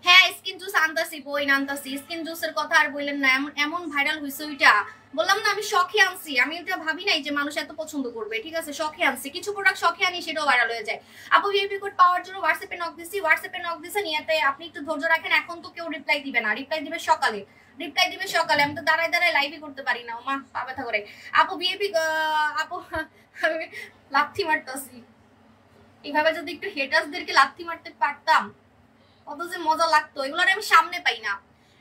হ্যাঁ স্কিন জুস আনতাছি, বই আনতাছি, স্কিন জুসের কথা আর বললেন না, এমন ভাইরাল হয়েছে ওইটা, বললাম না আমি শখে আনছি, আমি এটা ভাবি নাই যে মানুষ এত পছন্দ করবে, ঠিক আছে, শখে আনছি, কিছু প্রোডাক্ট শখে আনি সেটাও ভাইরাল হয়ে যায়। আপু ভিআইপি কোড পাওয়ার জন্য হোয়াটসঅ্যাপে নক দিছি, হোয়াটসঅ্যাপে নক দিছেন, ইয়াতে আপনি একটু ধৈর্য রাখেন, এখন তো কেউ রিপ্লাই দিবে না, রিপ্লাই দিবে সকালে, আমি তো দাঁড়ায় দাঁড়ায় লাইভই করতে পারি না, মা পা ব্যথা করে। আপু ভিআইপি আপু আমি লাথি মারতাছি, এইভাবে যদি একটু হেটার্সদেরকে লাথি মারতে পারতাম কত যে মজা লাগতো, এগুলোর আমি সামনে পাই না।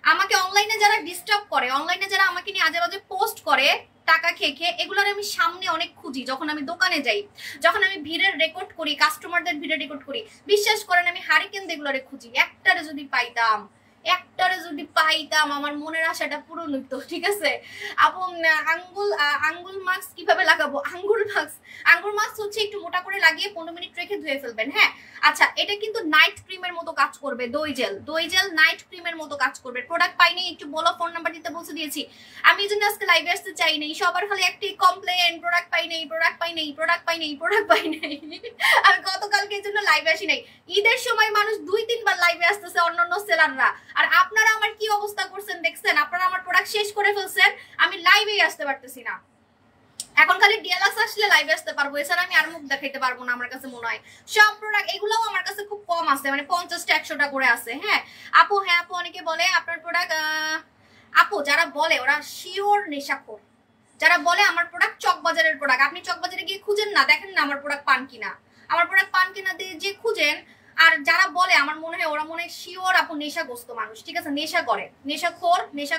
আমাকে অনলাইনে যারা ডিস্টার্ব করে, অনলাইনে যারা আমাকে নিয়ে আজে বাজে পোস্ট করে টাকা খেয়ে খেয়ে, এগুলোর আমি সামনে অনেক খুঁজি, যখন আমি দোকানে যাই, যখন আমি ভিড়ের রেকর্ড করি, কাস্টমারদের ভিড়ের রেকর্ড করি, বিশ্বাস করেন আমি হারিকেন এগুলোরে খুঁজি, একটারে যদি পাইতাম আমার মনের আশাটা পূরণ হইতো, ঠিক আছে। আপু আঙ্গুল মাস্ক কিভাবে লাগাবো, আঙ্গুল মাস্ক হচ্ছে একটু মোটা করে লাগিয়ে 15 মিনিট রেখে ধুয়ে ফেলবেন, হ্যাঁ। আচ্ছা এটা কিন্তু নাইট ক্রিমের মতো কাজ করবে, দই জেল নাইট ক্রিমের মতো কাজ করবে। প্রোডাক্ট পাইনি একটু বলো, ফোন নাম্বার দিতে বলছে দিয়েছি, আমি এই জন্য আজকে লাইভে আসতে চাই নাই, সবার খালি একটি কমপ্লেন, প্রোডাক্ট পাই নাই। আমি গতকালকে এই জন্য লাইভে আসি নাই, ঈদের সময় মানুষ 2-3 বার লাইভে আসতেছে অন্যান্য সেলাররা, আর আপনারা আমার কি অবস্থা করছেন দেখছেন, আপনারা আমার প্রোডাক্ট শেষ করে ফেলছেন, আমি লাইভেই আসতে পারতেছি না। এখন খালি ডিএলএক্স আসলে লাইভে আসতে পারবো, এছাড়া আমি আর মুখ দেখাইতে পারবো না, আমার কাছে মনে হয়। সব প্রোডাক্ট এগুলোও আমার কাছে খুব কম আছে, মানে 50টা 100টা করে আছে, হ্যাঁ আপু। হ্যাঁ আপু অনেকে বলে আপনার প্রোডাক্ট, আপু যারা বলে ওরা শিওর নেশাখোর, যারা বলে আমার প্রোডাক্ট চকবাজারের প্রোডাক্ট, আপনি চকবাজারে গিয়ে খুঁজেন না, দেখেন না আমার প্রোডাক্ট পান কিনা, আমার প্রোডাক্ট পান কিনা দিয়ে যে খুঁজেন। আর যারা বলে আমার মনে হয় ওরা মনে হয় শিওর আপু নেশাগ্রস্ত মানুষ, ঠিক আছে, নেশা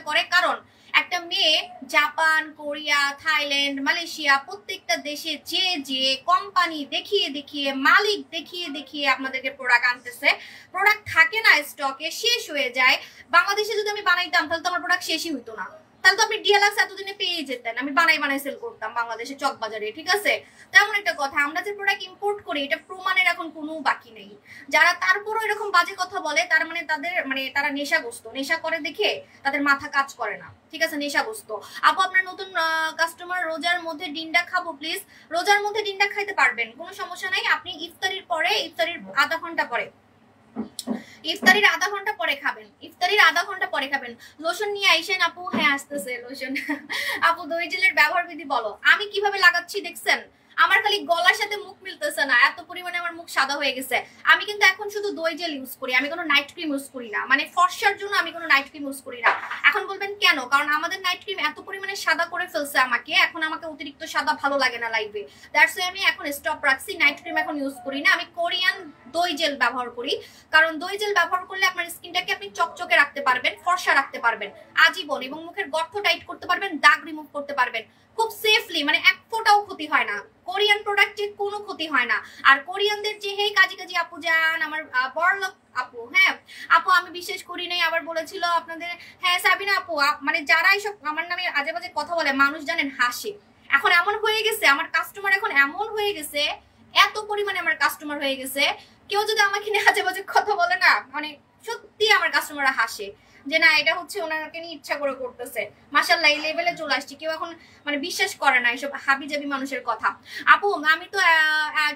করে। কারণ একটা মেয়ে জাপান, কোরিয়া, থাইল্যান্ড, মালয়েশিয়া প্রত্যেকটা দেশে যে কোম্পানি দেখিয়ে মালিক দেখিয়ে আপনাদেরকে প্রোডাক্ট আনতেছে, প্রোডাক্ট থাকে না স্টকে, শেষ হয়ে যায়। বাংলাদেশে যদি আমি বানাইতাম তাহলে তো আমার প্রোডাক্ট শেষই হইতো না, তাহলে তো আপনি ডিএলএক্স এতদিনে পেয়ে যেতেন, আমি বানাই সেল করতাম বাংলাদেশে চকবাজারে, ঠিক আছে। তেমন একটা কথা, আমরা যে প্রোডাক্ট ইম্পোর্ট করি এটা প্রমাণের এখন কোনো বাকি নেই। যারা তারপরও এরকম বাজে কথা বলে তার মানে তারা নেশাগ্রস্ত, নেশা করে দেখে তাদের মাথা কাজ করে না, ঠিক আছে, নেশাগ্রস্ত। আপু আপনার নতুন কাস্টমার, রোজার মধ্যে ডিন্ডা খাবো প্লিজ, রোজার মধ্যে ডিন্ডা খাইতে পারবেন, কোনো সমস্যা নাই, আপনি ইফতারির আধা ঘন্টা পরে খাবেন, লোশন নিয়ে আইসেন আপু। হ্যাঁ আসতেছে লোশন। আপু দই জেলের ব্যবহার বিধি বলো, আমি কিভাবে লাগাচ্ছি দেখছেন, আমার খালি গলার সাথে মুখ মিলতেছে না, এত পরিমাণে আমার মুখ সাদা হয়ে গেছে। আমি কিন্তু এখন শুধু দই জেল ইউজ করি, আমি কোনো নাইট ক্রিম ইউজ করি না, মানে ফর্সার জন্য আমি কোনো নাইট ক্রিম ইউজ করি না। এখন বলবেন কেন, কারণ আমাদের নাইট ক্রিম এত পরিমাণে সাদা করে ফেলছে আমাকে, এখন আমাকে অতিরিক্ত সাদা ভালো লাগে না লাইভে, দ্যাটস ওয়াই আমি এখন স্টপ রাখছি, নাইট ক্রিম এখন ইউজ করি না, আমি কোরিয়ান দই জেল ব্যবহার করি। কারণ দই জেল ব্যবহার করলে আপনার স্কিনটাকে আপনি চকচকে রাখতে পারবেন, ফর্সা রাখতে পারবেন আজীবন, এবং মুখের গর্ত টাইট করতে পারবেন, দাগ রিমুভ করতে পারবেন, খুব সেফলি, মানে এক ফোঁটাও ক্ষতি হয় না, কোরিয়ান প্রোডাক্টে কোনো ক্ষতি হয় না। আর কোরিয়ানদের যে হেই কাজী কাজী আপু যান, আমার বড়লোক আপু, হ্যাঁ আপু আমি বিশ্বাস করি নাই, আবার বলেছিল আপনাদের, হ্যাঁ সাবিনা আপু, মানে যারা এইসব আমার নামে আজে বাজে কথা বলে মানুষ জানেন হাসে। এখন এমন হয়ে গেছে আমার কাস্টমার, এখন এমন হয়ে গেছে, এত পরিমাণে আমার কাস্টমার হয়ে গেছে, কেউ যদি আমাকে নিয়ে আজে বাজে কথা বলে না, মানে সত্যি আমার কাস্টমাররা হাসে যে না এটা হচ্ছে ওনাকে নিয়ে ইচ্ছা করে করতেছে। মাশাআল্লাহ এই লেভেলে চলে আসছি, কেউ এখন মানে বিশ্বাস করে না এসব হাবিজাবি মানুষের কথা। আপু আমি তো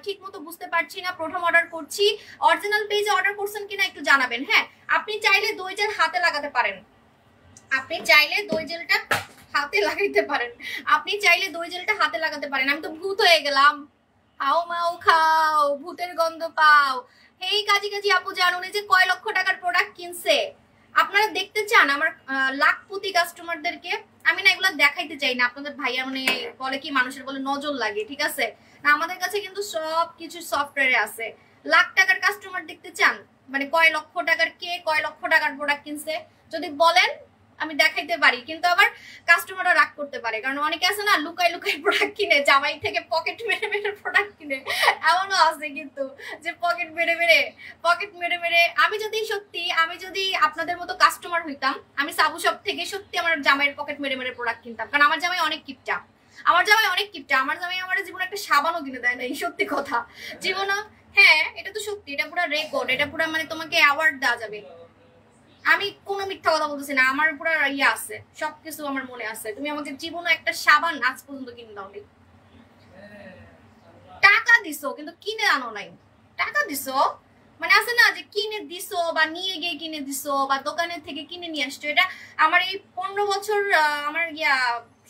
ঠিক মতো বুঝতে পারছি না, প্রথম অর্ডার করছি, অরিজিনাল পেজে অর্ডার করছেন কিনা একটু জানাবেন। হ্যাঁ আপনি চাইলে দই জেল হাতে লাগাতে পারেন, আপনি চাইলে দই জেলটা হাতে লাগাইতে পারেন, আপনি চাইলে দই জেলটা হাতে লাগাতে পারেন। আমি তো ভূত হয়ে গেলাম, হাও মাও খাও ভূতের গন্ধ পাও। এই কাজী কাজী আপু জানুন যে কয় লক্ষ টাকার প্রোডাক্ট কিনছে, আপনারা দেখতে চান আমার লাখপতি কাস্টমারদেরকে? আমি না এগুলো দেখাইতে চাই না, আপনাদের ভাইয়া মানে বলে কি মানুষের বলে নজর লাগে, ঠিক আছে না? আমাদের কাছে কিন্তু সব কিছু সফটওয়্যারে আছে। লাখ টাকার কাস্টমার দেখতে চান, মানে কয় লক্ষ টাকার, কে কয় লক্ষ টাকার প্রোডাক্ট কিনছে যদি বলেন আমি দেখাইতে পারি, কিন্তু আবার কাস্টমাররা রাগ করতে পারে, কারণ অনেকে আছে না লুকাই লুকাই প্রোডাক্ট কিনে, জামাই থেকে পকেট মেরে মেরে প্রোডাক্ট কিনে, এমনও আছে কিন্তু যে পকেট মেরে মেরে। আমি যদি সত্যি, আমি যদি আপনাদের মতো কাস্টমার হইতাম, আমি সাবু শপ থেকে সত্যি আমার জামাইয়ের পকেট মেরে মেরে প্রোডাক্ট কিনতাম, কারণ আমার জামাই অনেক কিপটা, আমার জামাই অনেক কিপটা, আমার জামাই আমার জীবনে একটা সাবানও কিনে দেয় না, এই সত্যি কথা জীবনে। হ্যাঁ এটা তো সত্যি, এটা পুরো রেকর্ড, এটা পুরো মানে তোমাকে অ্যাওয়ার্ড দেওয়া যাবে। আমি কোনো মিথ্যা কথা বলতেছি না, আমার পুরো ইয়ে আছে, সবকিছু আমার মনে আছে। তুমি আমাকে জীবনে একটা সাবান আজ পর্যন্ত কিনে দাও নি, টাকা দিছো কিন্তু কিনে আনো নাই। টাকা দিছো মানে আছে না যে কিনে দিছো বা নিয়ে গিয়ে কিনে দিছো বা দোকানের থেকে কিনে নিয়ে আসছো। এটা আমার এই 15 বছর আমার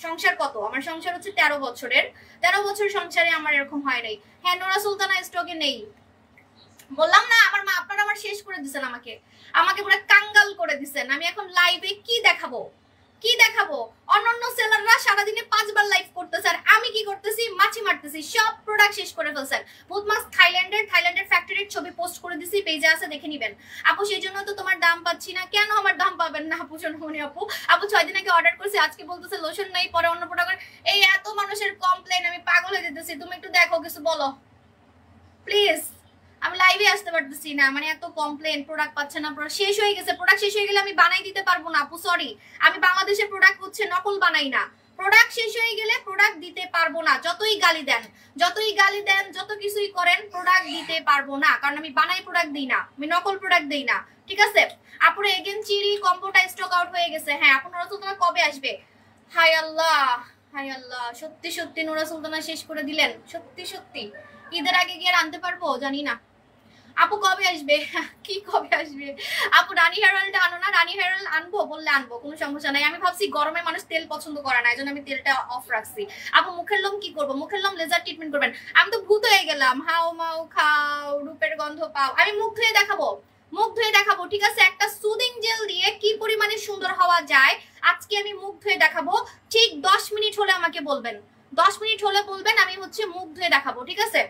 সংসার, কত আমার সংসার হচ্ছে 13 বছরের, 13 বছর সংসারে আমার এরকম হয় নাই। হ্যাঁ নোরা সুলতানা স্টকে নেই, বললাম না আমার মা, আপনারা আমার শেষ করে দিচ্ছেন, আমাকে পুরো কাঙ্গাল করে দিচ্ছেন। আমি এখন লাইভে কি দেখাবো, কি দেখাবো? অন্যান্য সেলাররা সারাদিনে 5 বার লাইভ করতেছে, আর আমি কি করতেছি? মাছি মারতেছি, সব প্রোডাক্ট শেষ করে ফেলছেন। বুধমাস থাইল্যান্ডের ফ্যাক্টরির ছবি পোস্ট করে দিছি, পেজে আছে দেখে নিবেন। আপু সেই জন্য তো তোমার দাম পাচ্ছি না। কেন আমার দাম পাবেন না আপু? সোনমনি আপু 6 দিন আগে অর্ডার করছি, আজকে বলতেছে লোশন নাই, পরে অন্য প্রোডাক্ট। এই এত মানুষের কমপ্লেন, আমি পাগল হয়ে যেতেছি। তুমি একটু দেখো, কিছু বলো প্লিজ। আমি লাইভে আসতে পারতেছি না, মানে এত কমপ্লেন, প্রোডাক্ট পাচ্ছে না, শেষ হয়ে গেছে। প্রোডাক্ট শেষ হয়ে গেলে আমি বানাই দিতে পারবো না আপু, সরি। আমি বাংলাদেশের প্রোডাক্ট হচ্ছে নকল বানাই না। প্রোডাক্ট শেষ হয়ে গেলে প্রোডাক্ট দিতে পারবো না, যতই গালি দেন, যত কিছুই করেন, প্রোডাক্ট দিতে পারবো না, কারণ আমি বানাই প্রোডাক্ট দিই না, আমি নকল প্রোডাক্ট দিই না, ঠিক আছে? আপুরে এগেন চিরি কম্বোটা স্টক আউট হয়ে গেছে। হ্যাঁ আপু নোরা সুলতানা কবে আসবে? হাই আল্লাহ, হাই আল্লাহ, সত্যি সত্যি নোরা সুলতানা শেষ করে দিলেন, সত্যি সত্যি। ঈদের আগে গিয়ে আনতে পারবো জানি না। আপু কবে আসবে? কি কবে আসবে আপু? রানী হেরাল্ড আনো না? রানী হেরাল্ড আনবো বললে আনবো, কোনো সমস্যা নাই। আমি ভাবছি গরমে মানুষ তেল পছন্দ করে না, এই জন্য আমি তেলটা অফ রাখছি। আপু মুখের লোম কি করবো? মুখের লোম লেজার ট্রিটমেন্ট করবেন? আমি তো ভূত হয়ে গেলাম, হাও মাও খাও রূপের গন্ধ পাও। আমি মুখ ধুয়ে দেখাবো, মুখ ধুয়ে দেখাবো, ঠিক আছে? একটা সুদিং জেল দিয়ে কি পরিমাণে সুন্দর হওয়া যায় আজকে আমি মুখ ধুয়ে দেখাবো। ঠিক 10 মিনিট হলে আমাকে বলবেন, 10 মিনিট হলে বলবেন, আমি হচ্ছে মুখ ধুয়ে দেখাবো, ঠিক আছে?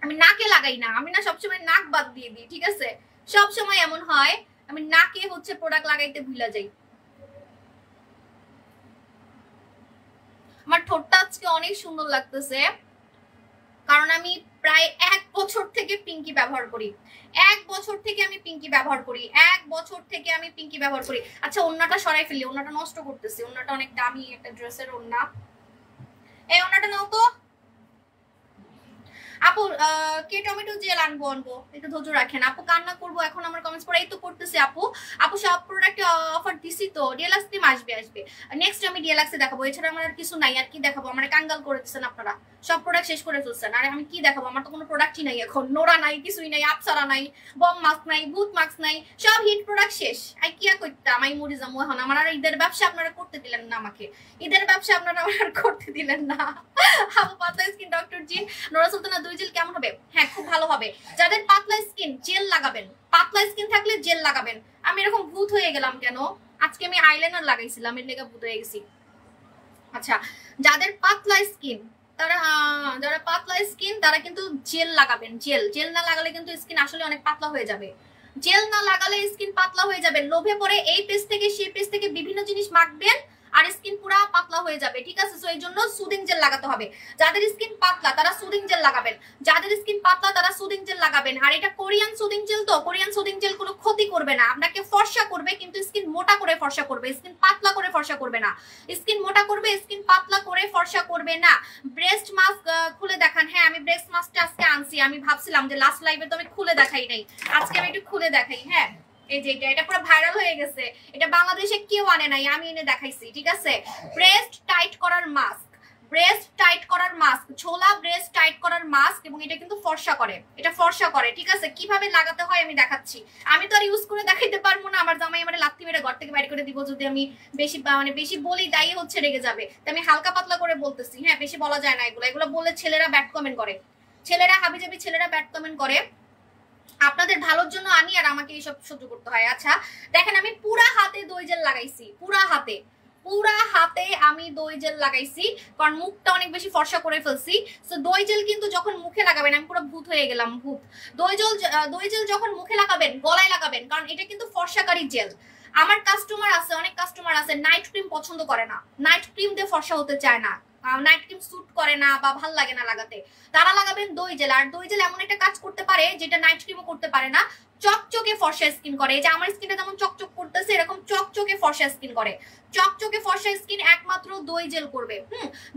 আমি নাকে লাগাই না, আমি না সবসময় নাক বাদ দিয়ে দিই, ঠিক আছে? সবসময় এমন হয় আমি নাকে হচ্ছে প্রোডাক্ট লাগাইতে ভুলে যাই। আমার ঠোঁটটা আজকে অনেক সুন্দর লাগতেছে, কারণ আমি প্রায় 1 বছর থেকে পিঙ্কি ব্যবহার করি, 1 বছর থেকে আমি পিঙ্কি ব্যবহার করি, 1 বছর থেকে আমি পিঙ্কি ব্যবহার করি। আচ্ছা ওন্নাটা সরাই ফেলি, ওন্নাটা নষ্ট করতেছি, ওন্নাটা অনেক দামি একটা ড্রেসের ওন্না। এই ওন্নাটা নাও তো আপু। কে টমেটো জেল আনবো? একটু ধৈর্য রাখেন আপু, কান্না করবো এখন আমার কমেন্টস পড়ে। এই তো করতেছি আপু। আপু সব প্রোডাক্টে অফার দিছি তো, ডিএলএক্স টিম আসবে। নেক্সট আমি ডিএলএক্সে দেখাবো, এছাড়া আমার আর কিছু নাই। আর কি দেখাবো? আমার কাঙ্গাল করে দিচ্ছেন আপনারা, সব প্রোডাক্ট শেষ করে ফেলছেন। আর আমি কি দেখাবো? আমার তো কোনো প্রোডাক্টই নাই এখন, নোরা নাই, কিছুই নাই, আপসারা নাই, বম মাস্ক নাই, ভূত মাস্ক নাই, সব হিট প্রোডাক্ট শেষ। আই কি করতাম, আমি মরে যাবো এখন। আমার আর ঈদের ব্যবসা আপনারা করতে দিলেন না, আমাকে ঈদের ব্যবসা আপনারা আমার করতে দিলেন না। আপু পাতলা স্কিন ডক্টর জি নোরা সুলতানা 2 জেল কেমন হবে? হ্যাঁ খুব ভালো হবে। যাদের পাতলা স্কিন জেল লাগাবেন, পাতলা স্কিন থাকলে জেল লাগাবেন। আমি এরকম ভূত হয়ে গেলাম কেন? আজকে আমি আইলাইনার লাগাইছিলাম, এর লেগে ভূত হয়ে গেছি। আচ্ছা যাদের পাতলা স্কিন, যারা পাতলা স্কিন তারা কিন্তু জেল লাগাবেন। জেল না লাগালে কিন্তু স্কিন আসলে অনেক পাতলা হয়ে যাবে। জেল না লাগালে স্কিন পাতলা হয়ে যাবে। লোভে পড়ে এই পেজ থেকে সেই পেজ থেকে বিভিন্ন জিনিস মাখবেন, আর স্কিন পুরা পাতলা হয়ে যাবে, ঠিক আছে? সো এই জন্য সুদিং জেল লাগাতে হবে। যাদের স্কিন পাতলা তারা সুদিং জেল লাগাবেন, যাদের স্কিন পাতলা তারা সুদিং জেল লাগাবেন। আর এটা কোরিয়ান সুদিং জেল, তো কোরিয়ান সুদিং জেল কোনো ক্ষতি করবে না, আপনাকে ফর্সা করবে, কিন্তু স্কিন মোটা করে ফর্সা করবে, স্কিন পাতলা করে ফর্সা করবে না। স্কিন মোটা করবে, স্কিন পাতলা করে ফর্সা করবে না। ব্রেস্ট মাস্ক খুলে দেখান। হ্যাঁ, আমি ব্রেস্ট মাস্কটা আজকে আনছি, আমি ভাবছিলাম যে লাস্ট লাইভে তো আমি খুলে দেখাই নাই, আজকে আমি একটু খুলে দেখাই। হ্যাঁ, এই যে এটা পুরো ভাইরাল হয়ে গেছে, এটা বাংলাদেশে কেউ আনে নাই, আমি এনে দেখাইছি, ঠিক আছে? ব্রেস্ট টাইট করার মাস্ক, ব্রেস্ট টাইট করার মাস্ক, ছোলা ব্রেস্ট টাইট করার মাস্ক, এবং এটা কিন্তু ফর্সা করে, এটা ফর্সা করে, ঠিক আছে? কিভাবে লাগাতে হয় আমি দেখাচ্ছি। আমি তো আর ইউজ করে দেখাইতে পারবো না, আমার জামাই আমার লাত্তি মেরে ঘর থেকে বাইরে করে দিব যদি আমি বেশি বেশি বলি, তাই হচ্ছে রেগে যাবে। তাই আমি হালকা পাতলা করে বলতেছি। হ্যাঁ, বেশি বলা যায় না, এগুলো বললে ছেলেরা ব্যাড কমেন্ট করে, ছেলেরা হাবিজাবি ছেলেরা ব্যাড কমেন্ট করে। আপনাদের ভালোর জন্য আনি আর আমাকে এইসব সহ্য করতে হয়। আচ্ছা দেখেন, আমি পুরা হাতে দই জেল লাগাইছি, পুরা হাতে আমি দই জেল লাগাইছি, কারণ মুখটা অনেক বেশি ফর্সা করে ফেলছি। তো দই জেল কিন্তু যখন মুখে লাগাবেন, আমি পুরো ভূত হয়ে গেলাম, ভূত। দই জেল যখন মুখে লাগাবেন, গলায় লাগাবেন, কারণ এটা কিন্তু ফর্সাকারী জেল। আমার কাস্টমার আছে, অনেক কাস্টমার আছে নাইট ক্রিম পছন্দ করে না, নাইট ক্রিম দিয়ে ফর্সা হতে চায় না, নাইট ক্রিম স্যুট করে না বা ভাল লাগে না লাগাতে, তারা লাগাবেন দই জেল। আর দই জেল এমন একটা কাজ করতে পারে যেটা নাইট ক্রিমও করতে পারে না, চকচকে ফর্সা স্কিন করে। এই যে আমার স্কিনটা যেমন চকচক করতেছে, এরকম চকচকে ফর্সা স্কিন করে। চকচকে ফর্সা স্কিন একমাত্র দই জেল করবে।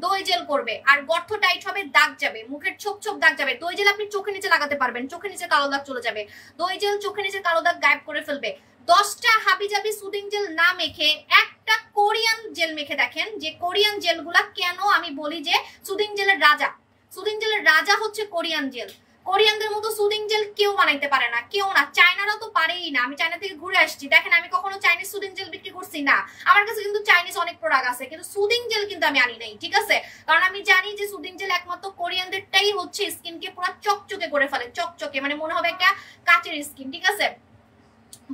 দই জেল করবে, আর গর্ত টাইট হবে, দাগ যাবে, মুখের ছোপ ছোপ দাগ যাবে। দই জেল আপনি চোখের নিচে লাগাতে পারবেন, চোখের নিচে কালো দাগ চলে যাবে। দই জেল চোখের নিচে কালো দাগ গায়েব করে ফেলবে। 10টা হাবিজাবি সুদিং জেল না মেখে একটা কোরিয়ান জেল মেখে দেখেন, যে কোরিয়ান জেলগুলা কেন আমি বলি যে সুদিং জেলের রাজা। সুদিং জেলের রাজা হচ্ছে কোরিয়ান জেল। কোরিয়ানদের মতো সুদিং জেল কেউ বানাইতে পারে না, কেউ না, চায়নারা তো পারেই না। আমি চায়না থেকে ঘুরে আসছি, দেখেন আমি কখনো চাইনিজ সুদিং জেল বিক্রি করছি না। আমার কাছে কিন্তু চাইনিজ অনেক প্রোডাক্ট আছে, কিন্তু সুদিং জেল কিন্তু আমি আনি নাই, ঠিক আছে? কারণ আমি জানি যে সুদিং জেল একমাত্র কোরিয়ানদেরটাই হচ্ছে স্কিনকে পুরো চকচকে করে ফেলে, চকচকে, মানে মনে হবে একটা কাচের স্কিন, ঠিক আছে?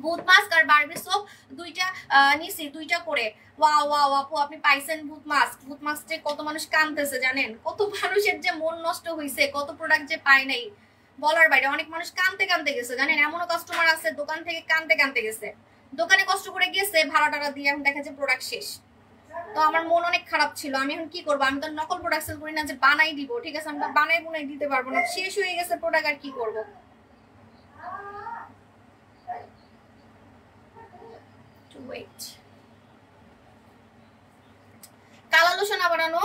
ভূত মাস্ক আর বারবি সোপ দুইটা নিছি, দুইটা করে। ওয়াও ওয়াও আপু, আপনি পাইছেন ভূত মাস্ক। ভূত মাস্কে কত মানুষ কাঁদতেছে জানেন, কত মানুষের যে মন নষ্ট হয়েছে, কত প্রোডাক্ট যে পায় নাই বলার বাইরে। অনেক মানুষ কাঁদতে গেছে জানেন, এমনও কাস্টমার আছে দোকান থেকে কাঁদতে গেছে, দোকানে কষ্ট করে গেছে ভাড়া টাড়া দিয়ে, এখন দেখা যায় প্রোডাক্ট শেষ। তো আমার মন অনেক খারাপ ছিল, আমি এখন কি করবো? আমি তো নকল প্রোডাক্ট সেল করি না যে বানাই দিব, ঠিক আছে? আমি তো বানাই বুনাই দিতে পারবো না, শেষ হয়ে গেছে প্রোডাক্ট, আর কি করবো? ওয়েট, কালা লোশন আবার আনো।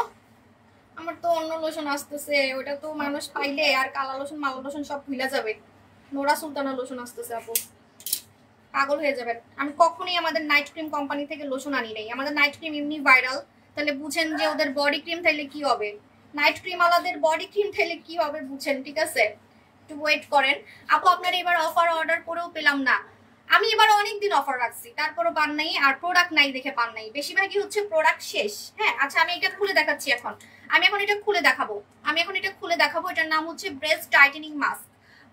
আমার তো অন্য লোশন আসতেছে, ওটা তো মানুষ পাইলে আর কালা লোশন মালা লোশন সব ভুলা যাবে। নোরা সুলতানা লোশন আসতেছে আপু, পাগল হয়ে যাবেন। আমি কখনোই আমাদের নাইট ক্রিম কোম্পানি থেকে লোশন আনি নাই, আমাদের নাইট ক্রিম এমনি ভাইরাল, তাহলে বুঝেন যে ওদের বডি ক্রিম তাইলে কি হবে, নাইট ক্রিম আলাদের বডি ক্রিম তাইলে কি হবে বুঝেন, ঠিক আছে? একটু ওয়েট করেন আপু, আপনার এবার অফার অর্ডার করেও পেলাম না। আমি এবার অনেকদিন অফার রাখছি, তারপরও পান নাই, আর প্রোডাক্ট নাই দেখে পান নাই, বেশিরভাগই হচ্ছে প্রোডাক্ট শেষ। হ্যাঁ আচ্ছা, আমি এটা খুলে দেখাচ্ছি এখন, আমি এখন এটা খুলে দেখাবো। এটার নাম হচ্ছে breast tightening mask.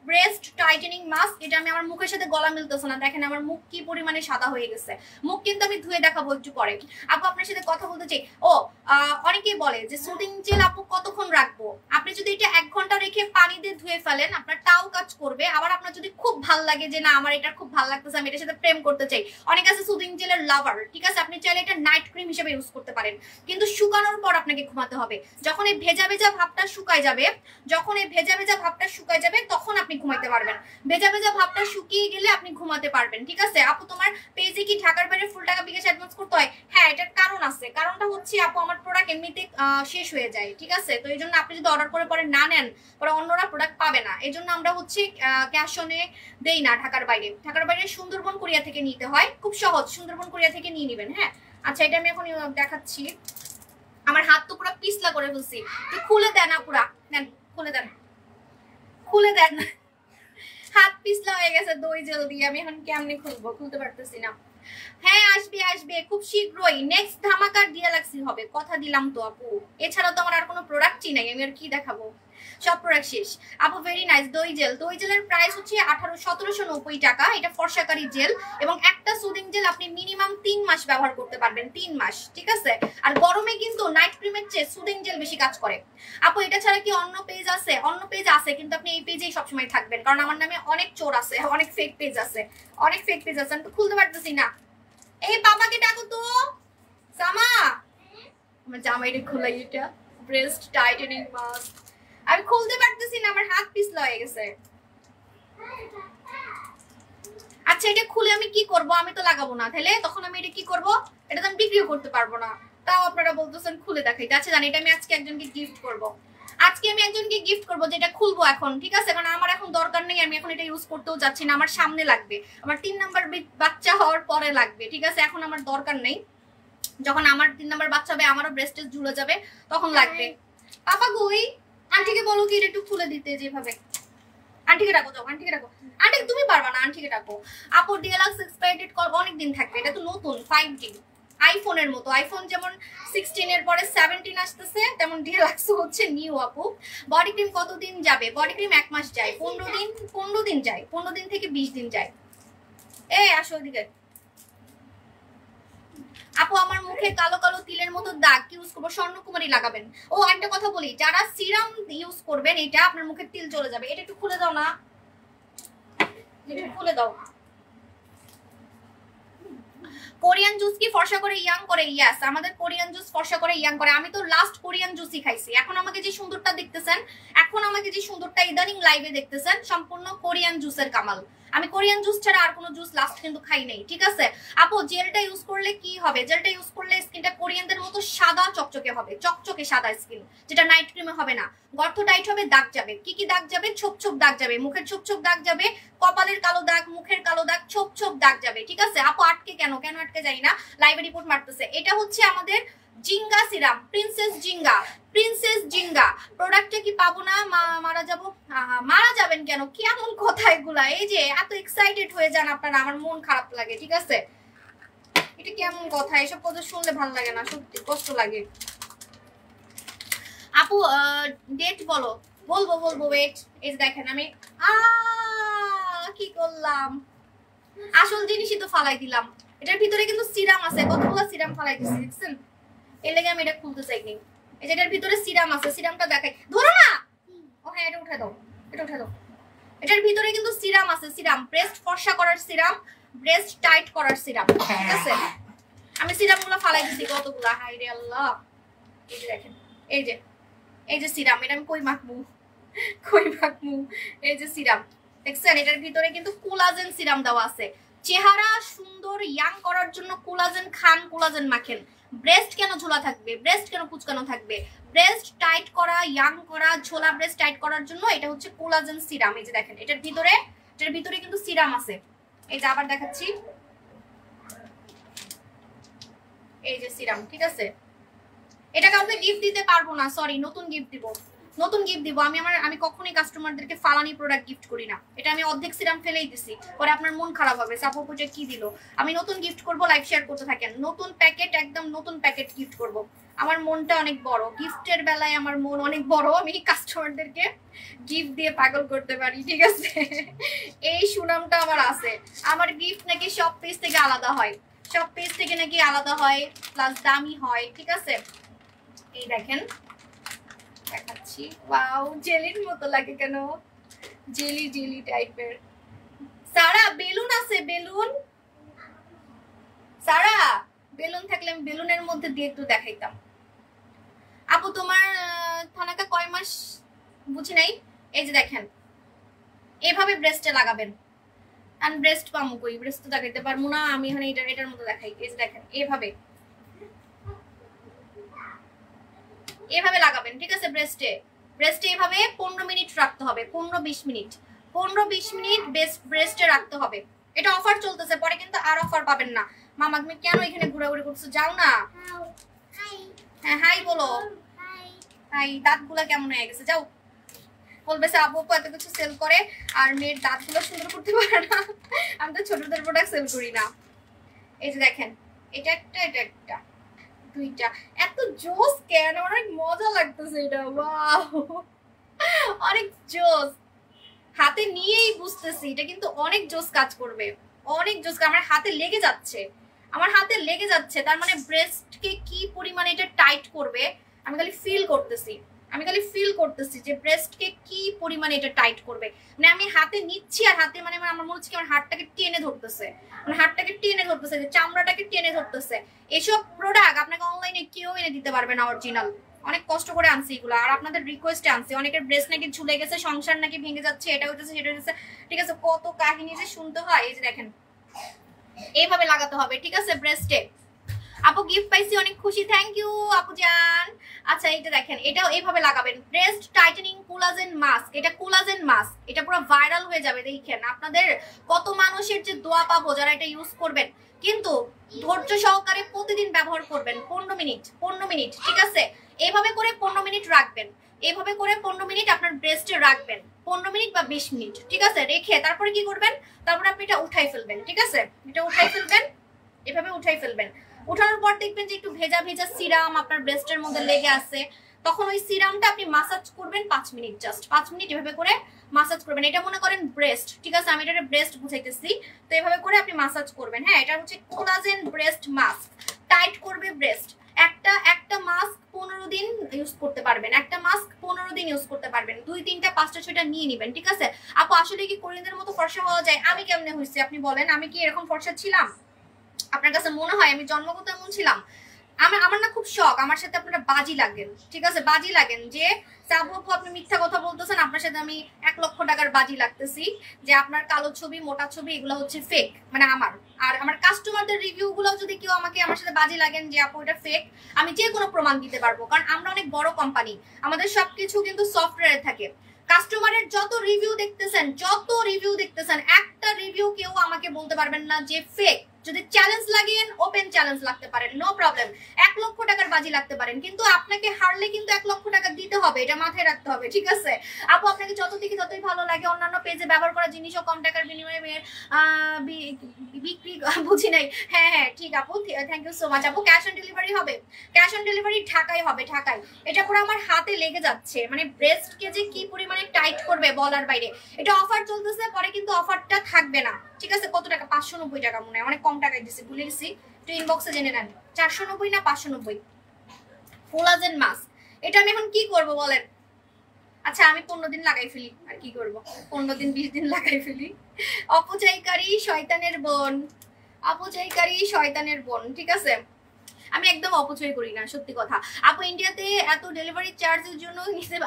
Breast tightening mask, এটা আমি আমার মুখের সাথে গলা মিলতেছে না, দেখেন আমার মুখ কি পরিমাণে সাদা হয়ে গেছে। মুখ কিন্তু আমি ধুয়ে দেখাবো একটু পরে। আপু আপনার সাথে কথা বলতে চাই। ও অনেকেই বলে যে সুদিং জেল আপু কতক্ষণ রাখবো? আপনি যদি এটা 1 ঘন্টা রেখে পানি দিয়ে ধুয়ে ফেলেন, আপনার তাও কাজ করবে। আবার আপনার যদি খুব ভাল লাগে যে না আমার এটা খুব ভালো লাগতেছে, আমি এটার সাথে প্রেম করতে চাই, অনেক আছে সুদিং জেলের লাভার, ঠিক আছে? আপনি চাইলে এটা নাইট ক্রিম হিসেবে ইউজ করতে পারেন, কিন্তু শুকানোর পর আপনাকে ঘুমাতে হবে। যখন এই ভেজা ভেজা ভাবটা শুকায় যাবে, তখন আপনি ঘুমাইতে পারবেন। ভেজা ভেজা ভাবটা শুকিয়ে গেলে আপনি ঘুমাতে পারবেন, ঠিক আছে? আপু তোমার পেজে কি ঢাকার বাইরে ফুল টাকা বিকাশ অ্যাডভান্স করতে হয়? হ্যাঁ, এটার কারণ আছে, কারণটা হচ্ছে আপু আমার প্রোডাক্ট এমনিতে শেষ হয়ে যায়, ঠিক আছে? তো এই জন্য আপনি যদি অর্ডার করে পরে না নেন, পরে অন্যরা প্রোডাক্ট পাবে না। এই জন্য আমরা হচ্ছে ক্যাশ অনে দেই না ঢাকার বাইরে সুন্দরবন কোরিয়া থেকে নিতে হয়, খুব সহজ, সুন্দরবন কোরিয়া থেকে নিয়ে নেবেন। হ্যাঁ আচ্ছা, এটা আমি এখন দেখাচ্ছি। আমার হাত তো পুরো পিছলা করে ফেলছি, তো খুলে দেন আপুরা, নেন খুলে দেন। হাত পিছলা হয়ে গেছে দই জেল দিয়ে, আমি এখন কেমনে খুলবো, খুলতে পারতেছি না। হ্যাঁ আসবে খুব শীঘ্রই, নেক্সট ধামাকার ডিএলএক্সি হবে, কথা দিলাম তো আপু। এছাড়া তো আমার আর কোনো প্রোডাক্টই নাই, আমি আর কি দেখাবো, সব প্রোডাক্ট শেষ। আপু ভেরি নাইস। দই জেলের প্রাইস হচ্ছে 1790 টাকা। এটা ফর্সাকারী জেল, এবং একটা সুদিং জেল আপনি মিনিমাম 3 মাস ব্যবহার করতে পারবেন, 3 মাস, ঠিক আছে? আর গরমে কিন্তু নাইট ক্রিমের চেয়ে সুদিং জেল বেশি কাজ করে। আপু এটা ছাড়া কি অন্য পেজ আছে? অন্য পেজ আছে, কিন্তু আপনি এই পেজেই সবসময় থাকবেন, কারণ আমার নামে অনেক চোর আছে, অনেক ফেক পেজ আছে, আমি তো খুলতে পারতেছি না। এই বাবাকে ডাকো তো, সামা আমার জামাইটা খোলাই, এটা ব্রেস্ট টাইটেনিং মাস্ক। আমি খুলতে পারতেছি না, আমার হাত পিছলা হয়ে গেছে। আচ্ছা এটা খুলে আমি কি করব? আমি তো লাগাবো না, তাহলে তখন আমি এটা কি করব? এটা তো আমি বিক্রিও করতে পারবো না, তাও আপনারা বলতেছেন খুলে দেখাইতে। আচ্ছা জানি, এটা আমি আজকে একজনকে গিফট করব। আজকে আমি একজনকে গিফট করব, যেটা খুলবো এখন, ঠিক আছে? কারণ আমার এখন দরকার নেই, আমি এখন এটা ইউজ করতেও যাচ্ছি না, আমার সামনে লাগবে, আমার 3 নাম্বার বাচ্চা হওয়ার পরে লাগবে, ঠিক আছে? এখন আমার দরকার নেই, যখন আমার 3 নাম্বার বাচ্চা হবে, আমারও ব্রেস্টে ঝুলে যাবে, তখন লাগবে। পাপা কই? আন্টিকে বলো কি এটা একটু খুলে দিতে, যেভাবে। আন্টিকে ডাকো, যাও আন্টিকে ডাকো। আন্টি তুমি পারবা না, আন্টিকে ডাকো। আপু ডিএলএক্স এক্সপায়ারি ডেট অনেক দিন থাকবে, এটা তো নতুন 5G আইফোনের মতো। আইফোন যেমন 16 এর পরে 17 আসতেছে, তেমন ডিএলএক্স হচ্ছে নিউ। আপু বডি ক্রিম কতদিন যাবে? বডি ক্রিম 1 মাস যায়, 15 দিন যায়, 15 দিন থেকে 20 দিন যায়। এই আসো ওদিকে। আপু আমার মুখে কালো কালো তিলের মতো দাগ, কি ইউজ করবো? স্বর্ণকুমারী লাগাবেন। ও একটা কথা বলি, যারা সিরাম ইউজ করবেন, এটা আপনার মুখে তিল চলে যাবে। এটা একটু খুলে দাও না, এটা খুলে দাও। কোরিয়ান জুস কি ফর্সা করে ইয়াং করে? ইয়াস, আমাদের কোরিয়ান জুস ফর্সা করে ইয়াং করে। আমি তো লাস্ট কোরিয়ান জুসই খাইছি। এখন আমাকে যে সুন্দরটা দেখতেছেন, এখন আমাকে যে সুন্দরটা ইদানিং লাইভে দেখতেছেন, সম্পূর্ণ কোরিয়ান জুসের কামাল। আমি কোরিয়ান জুস ছাড়া আর কোনো জুস লাস্ট কিন্তু খাই নাই, ঠিক আছে? আপু জেলটা ইউজ করলে কি হবে? জেলটা ইউজ করলে স্কিনটা কোরিয়ানদের মতো সাদা চকচকে হবে, চকচকে সাদা স্কিন, যেটা নাইট ক্রিমে হবে না। গর্ত টাইট হবে, দাগ যাবে। কি কি দাগ যাবে? ছোপ ছোপ দাগ যাবে, মুখের ছোপ ছোপ দাগ যাবে, কপালের কালো দাগ, মুখের কালো দাগ, ছোপ ছোপ দাগ যাবে, ঠিক আছে? আপু আটকে কেন আটকে যাই না, লাইভে রিপোর্ট মারতেছে। এটা হচ্ছে আমাদের জিঙ্গা সিরাম, প্রিন্সেস জিঙ্গা। প্রিন্সেস জিঙ্গা প্রোডাক্টটা কি পাবো না? মারা যাবো? মারা যাবেন কেন? কেমন কথা এগুলা? এই যে এত এক্সাইটেড হয়ে যান আপনারা, আমার মন খারাপ লাগে, ঠিক আছে? এটা কেমন কথা? এসব কথা শুনলে ভালো লাগে না, সত্যি কষ্ট লাগে। আপু ডেট বলো। বলবো ওয়েট। এই যে দেখেন আমি কি করলাম, আসল জিনিসই তো ফালাই দিলাম। এটার ভিতরে কিন্তু সিরাম আছে, কতগুলো সিরাম ফালাই দিচ্ছি, দেখছেন? এর লেগে আমি এটা খুলতে চাইনি। এই যে এটার ভিতরে সিরাম আছে, সিরামটা দেখাই। ধরো না। ও হ্যাঁ, এটা উঠে দাও, এটা উঠে দাও। এটার ভিতরে কিন্তু সিরাম আছে, সিরাম, ব্রেস্ট ফর্সা করার সিরাম, ব্রেস্ট টাইট করার সিরাম, ঠিক আছে? আমি সিরামগুলো ফালাই দিছি কতগুলা, হাই রে আল্লাহ। এই যে দেখেন, এই যে সিরাম, এটা আমি কই মাখমু। এই যে সিরাম দেখছেন, এটার ভিতরে কিন্তু কোলাজেন সিরাম দেওয়া আছে। চেহারা সুন্দর ইয়াং করার জন্য কোলাজেন খান, কোলাজেন মাখেন। ব্রেস্ট কেন ঝোলা থাকবে? ব্রেস্ট কেন কুচকানো থাকবে? ব্রেস্ট টাইট করা, ইয়াং করা, ঝোলা ব্রেস্ট টাইট করার জন্য এটা হচ্ছে কোলাজেন সিরাম। এই যে দেখেন, এটার ভিতরে কিন্তু সিরাম আছে। এই যে আবার দেখাচ্ছি, এই যে সিরাম, ঠিক আছে? এটা কাউকে গিফট দিতে পারবো না, সরি, নতুন গিফট দিব। আমি কখনোই কাস্টমারদেরকে ফালানি প্রোডাক্ট গিফট করি না। এটা আমি অর্ধেক সিরাম ফেলেই দিছি, পরে আপনার মন খারাপ হবে, সাপোর্ট পুজো কি দিল। আমি নতুন গিফট করব, লাইভ শেয়ার করতে থাকেন। নতুন প্যাকেট, একদম নতুন প্যাকেট গিফট করব। আমার মনটা অনেক বড়, গিফটের বেলায় আমার মন অনেক বড়। আমি কাস্টমারদেরকে গিফট দিয়ে পাগল করতে পারি, ঠিক আছে? এই সুনামটা আমার আছে। আমার গিফট নাকি সব পেজ থেকে আলাদা হয়, সব পেজ থেকে নাকি আলাদা হয়, প্লাস দামি হয়, ঠিক আছে? এই দেখেন দেখাচ্ছি। ওয়াও, জেলির মতো লাগে কেন? জেলি টাইপের। সারা বেলুন আছে, বেলুন। সারা বেলুন থাকলে আমি বেলুনের মধ্যে দিয়ে একটু দেখাইতাম। আপু তোমার থানাকা কয় মাস বুঝি নাই। এই যে দেখেন, এভাবে ব্রেস্টে লাগাবেন। আর ব্রেস্ট পামু কই? ব্রেস্ট তো দেখাইতে পারবো না আমি, এখানে এটার মতো দেখাই। এই যে দেখেন, এভাবে লাগাবেন, ঠিক আছে? ব্রেস্টে এভাবে 15 মিনিট রাখতে হবে, 15-20 মিনিট, 15-20 মিনিট ব্রেস্টে রাখতে হবে। এটা অফার চলতেছে, পরে কিন্তু আর অফার পাবেন না। মামা তুমি কেন এখানে ঘোরাঘুরি করছো? যাও না। হ্যাঁ হাই বলো। হাই। দাঁতগুলা কেমন হয়ে গেছে? যাও। বলবে সে আপু এত কিছু সেল করে আর মেয়ের দাঁতগুলো সুন্দর করতে পারে না। আমি তো ছোটদের প্রোডাক্ট সেল করি না। এই যে দেখেন, এটা একটা দুইটা। এত জোস কেন? অনেক মজা লাগতেছে এটা। ওয়াও, অনেক জোস। হাতে নিয়েই বুঝতেছি এটা কিন্তু অনেক জোস কাজ করবে, অনেক জোস। আমার হাতে লেগে যাচ্ছে, তার মানে ব্রেস্টকে কি পরিমাণে এটা টাইট করবে আমি খালি ফিল করতেছি। আমি খালি ফিল করতেছি যে ব্রেস্টকে কি পরিমাণে এটা টাইট করবে। মানে আমি হাতে নিচ্ছি আর হাতে মানে আমার মনে হচ্ছে কি আমার হাতটাকে টেনে ধরতেছে, মানে হাতটাকে টেনে ধরতেছে, যে চামড়াটাকে টেনে ধরতেছে। এসব প্রোডাক্ট আপনাকে অনলাইনে কেউ এনে দিতে পারবে না অরিজিনাল। অনেক কষ্ট করে আনছি এগুলো, আর আপনাদের রিকোয়েস্টে আনছি। অনেকের ব্রেস্ট নাকি ঝুলে গেছে, সংসার নাকি ভেঙে যাচ্ছে, এটা হইতেছে সেটা হইতেছে, ঠিক আছে, কত কাহিনী যে শুনতে হয়। এই যে দেখেন এইভাবে লাগাতে হবে, ঠিক আছে ব্রেস্টে। আপু গিফট পাইছি, অনেক খুশি, থ্যাংক ইউ আপু জান। আচ্ছা এইটা দেখেন, এটাও এইভাবে লাগাবেন, ব্রেস্ট টাইটেনিং কোলাজেন মাস্ক। এটা কোলাজেন মাস্ক, এটা পুরো ভাইরাল হয়ে যাবে। দেখেন আপনাদের কত মানুষের যে দোয়া পাবো যারা এটা ইউজ করবেন, কিন্তু ধৈর্য সহকারে প্রতিদিন ব্যবহার করবেন। 15 মিনিট, ঠিক আছে, এইভাবে করে 15 মিনিট রাখবেন। এইভাবে করে 15 মিনিট আপনার ব্রেস্টে রাখবেন, 15 মিনিট বা 20 মিনিট, ঠিক আছে, রেখে তারপরে কি করবেন, তারপরে আপনি এটা উঠাই ফেলবেন, ঠিক আছে, এটা উঠাই ফেলবেন, এভাবে উঠাই ফেলবেন। উঠানোর পর দেখবেন যে একটু ভেজা ভেজা সিরাম আপনার ব্রেস্টের মধ্যে লেগে আছে, তখন ওই সিরামটা আপনি মাসাজ করবেন 5 মিনিট, জাস্ট 5 মিনিট এভাবে করে মাসাজ করবেন। এটা মনে করেন ব্রেস্ট, ঠিক আছে, আমি এটা ব্রেস্ট বুঝাইতেছি, তো এভাবে করে আপনি মাসাজ করবেন। হ্যাঁ, এটা হচ্ছে কোলাজেন ব্রেস্ট মাস্ক, টাইট করবে ব্রেস্ট। একটা মাস্ক 15 দিন ইউজ করতে পারবেন, একটা মাস্ক 15 দিন ইউজ করতে পারবেন। 2, 3টা 5টা 6টা নিয়ে নেবেন, ঠিক আছে। আপু আসলে কি কোরিয়ানদের মতো ফর্সা হওয়া যায়? আমি কেমনে হয়েছি আপনি বলেন? আমি কি এরকম ফর্সা ছিলাম? আপনার কাছে মনে হয় আমি জন্মগত এমন ছিলাম? আমার না খুব শখ, আমার সাথে আপনারা বাজি লাগেন, ঠিক আছে, বাজি লাগেন যে সাবু আপু আপনি মিথ্যা কথা বলতেছেন, আপনার সাথে আমি 1 লক্ষ টাকার বাজি লাগতেছি যে আপনার কালো ছবি মোটা ছবি এগুলো হচ্ছে ফেক। মানে আমার কাস্টমারদের রিভিউ গুলো যদি কেউ আমার সাথে বাজি লাগেন যে আপু এটা ফেক, আমি যে কোনো প্রমাণ দিতে পারবো, কারণ আমরা অনেক বড় কোম্পানি, আমাদের সবকিছু কিন্তু সফটওয়্যারে থাকে। কাস্টমারের যত রিভিউ দেখতেছেন একটা রিভিউ কেউ আমাকে বলতে পারবেন না যে ফেক। যদি চ্যালেঞ্জ লাগেন, ওপেন চ্যালেঞ্জ লাগতে পারেন, নো প্রবলেম, 1 লক্ষ টাকার বাজি লাগতে পারেন, কিন্তু আপনাকে হারলে কিন্তু 1 লক্ষ টাকা দিতে হবে, এটা মাথায় রাখতে হবে, ঠিক আছে। আপু আপনাকে যতই ভালো লাগে অন্যান্য পেজে ব্যবহার করা জিনিসও কম টাকার বিনিময়ে বিক্রি, বুঝি নাই। হ্যাঁ ঠিক আপু, থ্যাংক ইউ সো মাচ আপু। ক্যাশ অন ডেলিভারি হবে? ক্যাশ অন ডেলিভারি ঢাকায় হবে, ঢাকায়। এটা পুরো আমার হাতে লেগে যাচ্ছে, মানে ব্রেস্টকে যে কি পরিমাণে টাইট করবে বলার বাইরে। এটা অফার চলতেছে, পরে কিন্তু অফারটা থাকবে না, ঠিক আছে। কত টাকা? 590 টাকা মনে হয়, অনেক কম টাকায় দিচ্ছি, ভুলে গেছি, একটু ইনবক্সে জেনে নেন। 490 না 590 কোলাজেন মাস্ক। এটা আমি এখন কি করব বলেন? আচ্ছা আমি 15 দিন লাগাই ফেলি, আর কি করব, 15 দিন 20 দিন লাগাই ফেলি। অপচয়কারী শয়তানের বোন, অপচয়কারী শয়তানের বোন, ঠিক আছে। আমি একদম অপচয় করি না, সত্যি কথা। আপু ইন্ডিয়াতে এত ডেলিভারি চার্জের জন্য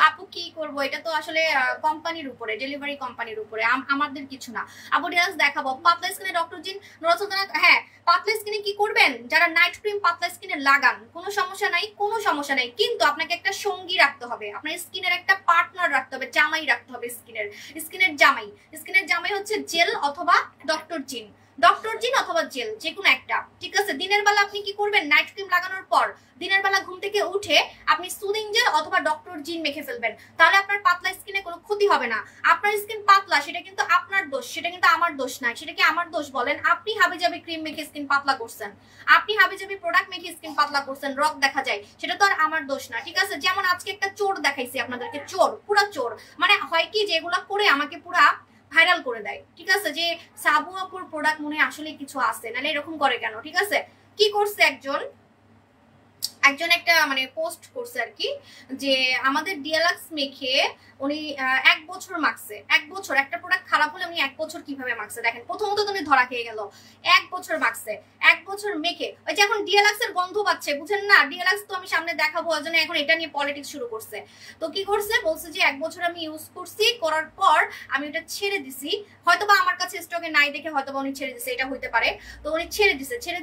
আপু কি করব? এটা তো আসলে কোম্পানির উপরে, ডেলিভারি কোম্পানির উপরে, আমাদের কিছু না। আপু ডিটেইলস দেখাবো। পাতলা স্কিনে ডক্টর জিন নরসুলতানা, হ্যাঁ পাতলা স্কিনে কি করবেন, যারা নাইট ক্রিম পাতলা স্কিনে লাগান, কোনো সমস্যা নাই, কোনো সমস্যা নাই, কিন্তু আপনাকে একটা সঙ্গী রাখতে হবে, আপনার স্কিনের একটা পার্টনার রাখতে হবে, জামাই রাখতে হবে, স্কিনের জামাই হচ্ছে জেল অথবা ডক্টর জিন, অথবা জেল, যে কোনো একটা, ঠিক আছে। দিনের বেলা আপনি কি করবেন, নাইট ক্রিম লাগানোর পর দিনের বেলা ঘুম থেকে উঠে আপনি সুদিং জেল অথবা ডক্টর জিন মেখে ফেলবেন, তাহলে আপনার পাতলা স্কিনে কোনো ক্ষতি হবে না। আপনার স্কিন পাতলা সেটা কিন্তু আপনার দোষ, সেটা কিন্তু আমার দোষ নাই। সেটা কি আমার দোষ বলেন? আপনি হাবিজাবি ক্রিম মেখে স্কিন পাতলা করছেন, আপনি হাবিজাবি প্রোডাক্ট মেখে স্কিন পাতলা করছেন, রক দেখা যায়, সেটা তো আর আমার দোষ না, ঠিক আছে। যেমন আজকে একটা চোর দেখাইছি আপনাদেরকে, চোর, পুরা চোর, মানে হয় কি যে এগুলা করে আমাকে পুরা ভাইরাল করে দেয়, ঠিক আছে, যে সাবু আপুর প্রোডাক্ট মনে আসলে কিছু আছে, নাহলে এরকম করে কেন, ঠিক আছে। কি করছে একজন একটা মানে পোস্ট করছে আর কি, যে আমাদের ডিএলএক্স মেখে উনি 1 বছর মাখছে, 1 বছর, একটা প্রোডাক্ট খারাপ হলে উনি 1 বছর কিভাবে মাখছে দেখেন। প্রথমত তো উনি ধরা খেয়ে গেল, 1 বছর মাখছে, 1 বছর মেখে, ওই যে এখন ডিএলএক্স এর গন্ধ পাচ্ছে, বুঝেন না, ডিএলএক্স তো আমি সামনে দেখাবো, ওই জন্য এখন এটা নিয়ে পলিটিক্স শুরু করছে। তো কি করছে, বলছে যে 1 বছর আমি ইউজ করছি, করার পর আমি ওটা ছেড়ে দিছি, হয়তোবা আমার কাছে স্টকে নাই দেখে হয়তোবা উনি ছেড়ে দিছে, এটা হইতে পারে। তো উনি ছেড়ে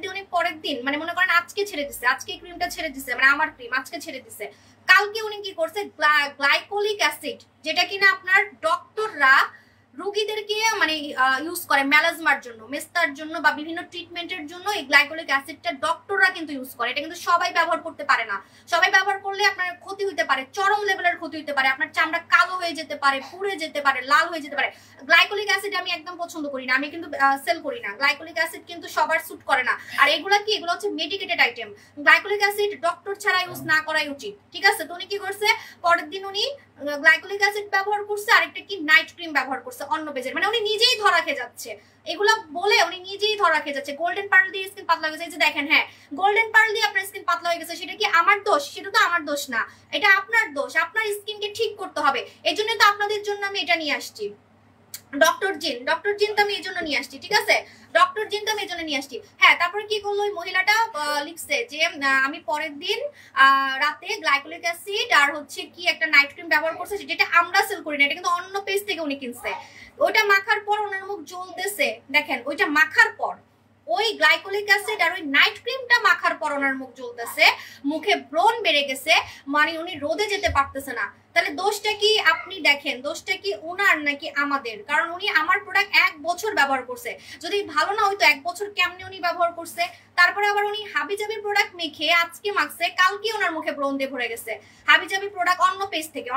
দিয়ে উনি পরের দিন, মানে মনে করেন আজকে ছেড়ে দিছে, আজকে ক্রিমটা ছেড়ে দিছে, মানে আমার ক্রিম আজকে ছেড়ে দিছে, কালকে উনি কি করছে, গ্লাইকোলিক অ্যাসিড, যেটা কিনা আপনার ডক্টররা রোগীদেরকে মানে ইউজ করে মেলাজমার জন্য, মেস্তার জন্য বা বিভিন্ন ট্রিটমেন্টের জন্য, এই গ্লাইকোলিক অ্যাসিডটা ডক্টররা কিন্তু ইউজ করে। এটা কিন্তু সবাই ব্যবহার করতে পারে না, সবাই ব্যবহার করলে আপনার ক্ষতি হতে পারে, চরম লেভেলের ক্ষতি হতে পারে, আপনার চামড়া কালো হয়ে যেতে পারে, পুড়ে যেতে পারে, লাল হয়ে যেতে পারে। গ্লাইকোলিক অ্যাসিড আমি একদম পছন্দ করি না, আমি কিন্তু সেল করি না, গ্লাইকোলিক অ্যাসিড কিন্তু সবার স্যুট করে না। আর এগুলা কি, এগুলো হচ্ছে medicated item, glycolic acid doctor ছাড়া ইউজ না করাই উচিত, ঠিক আছে। তো উনি কি করছে, পরের দিন উনি গ্লাইকোলিক অ্যাসিড ব্যবহার করছে, আরেকটা কি নাইট ক্রিম ব্যবহার করছে, অন্য পেজের, মানে উনি নিজেই ধরা খেয়ে যাচ্ছে, এগুলা বলে উনি নিজেই ধরা খেয়ে যাচ্ছে। গোল্ডেন পার্ল দিয়ে স্কিন পাতলা হয়ে গেছে, এই যে দেখেন, হ্যাঁ গোল্ডেন পার্ল দিয়ে আপনার স্কিন পাতলা হয়ে গেছে, সেটা কি আমার দোষ? সেটা তো আমার দোষ না, এটা আপনার দোষ, আপনার স্কিনকে ঠিক করতে হবে। এই জন্য তো আপনাদের জন্য আমি এটা নিয়ে আসছি, ডক্টর জিন তো আমি এই জন্য নিয়ে আসছি, ঠিক আছে, ডক্টর জিন তো আমি এই জন্য নিয়ে আসছি। হ্যাঁ, তারপরে কি করলো ওই মহিলাটা, লিখছে যে আমি পরের দিন রাতে গ্লাইকোলিক অ্যাসিড আর হচ্ছে কি একটা নাইট ক্রিম ব্যবহার করছে, যেটা আমরা সেল করি না, এটা কিন্তু অন্য পেজ থেকে উনি কিনছে। ওইটা মাখার পর ওনার মুখ জ্বলতেছে, দেখেন ওইটা মাখার পর, ওই গ্লাইকোলিক অ্যাসিড আর ওই নাইট ক্রিমটা মাখার পর ওনার মুখ জ্বলতেছে, মুখে ব্রণ বেড়ে গেছে, মানে উনি রোদে যেতে পারতেছে না। তাহলে দোষটা কি আপনি দেখেন, দোষটা কি উনার নাকি আমাদের? কারণ উনি আমার প্রোডাক্ট 1 বছর ব্যবহার করছে, যদি ভালো না হইতো 1 বছর কেমনে উনি ব্যবহার করছে? তারপরে আবার উনি হাবিজাবি প্রোডাক্ট মেখে আজকে মাখছে, কালকে ওনার মুখে ব্রণ দিয়ে ভরে গেছে। হাবিজাবি প্রোডাক্ট অন্য পেজ থেকে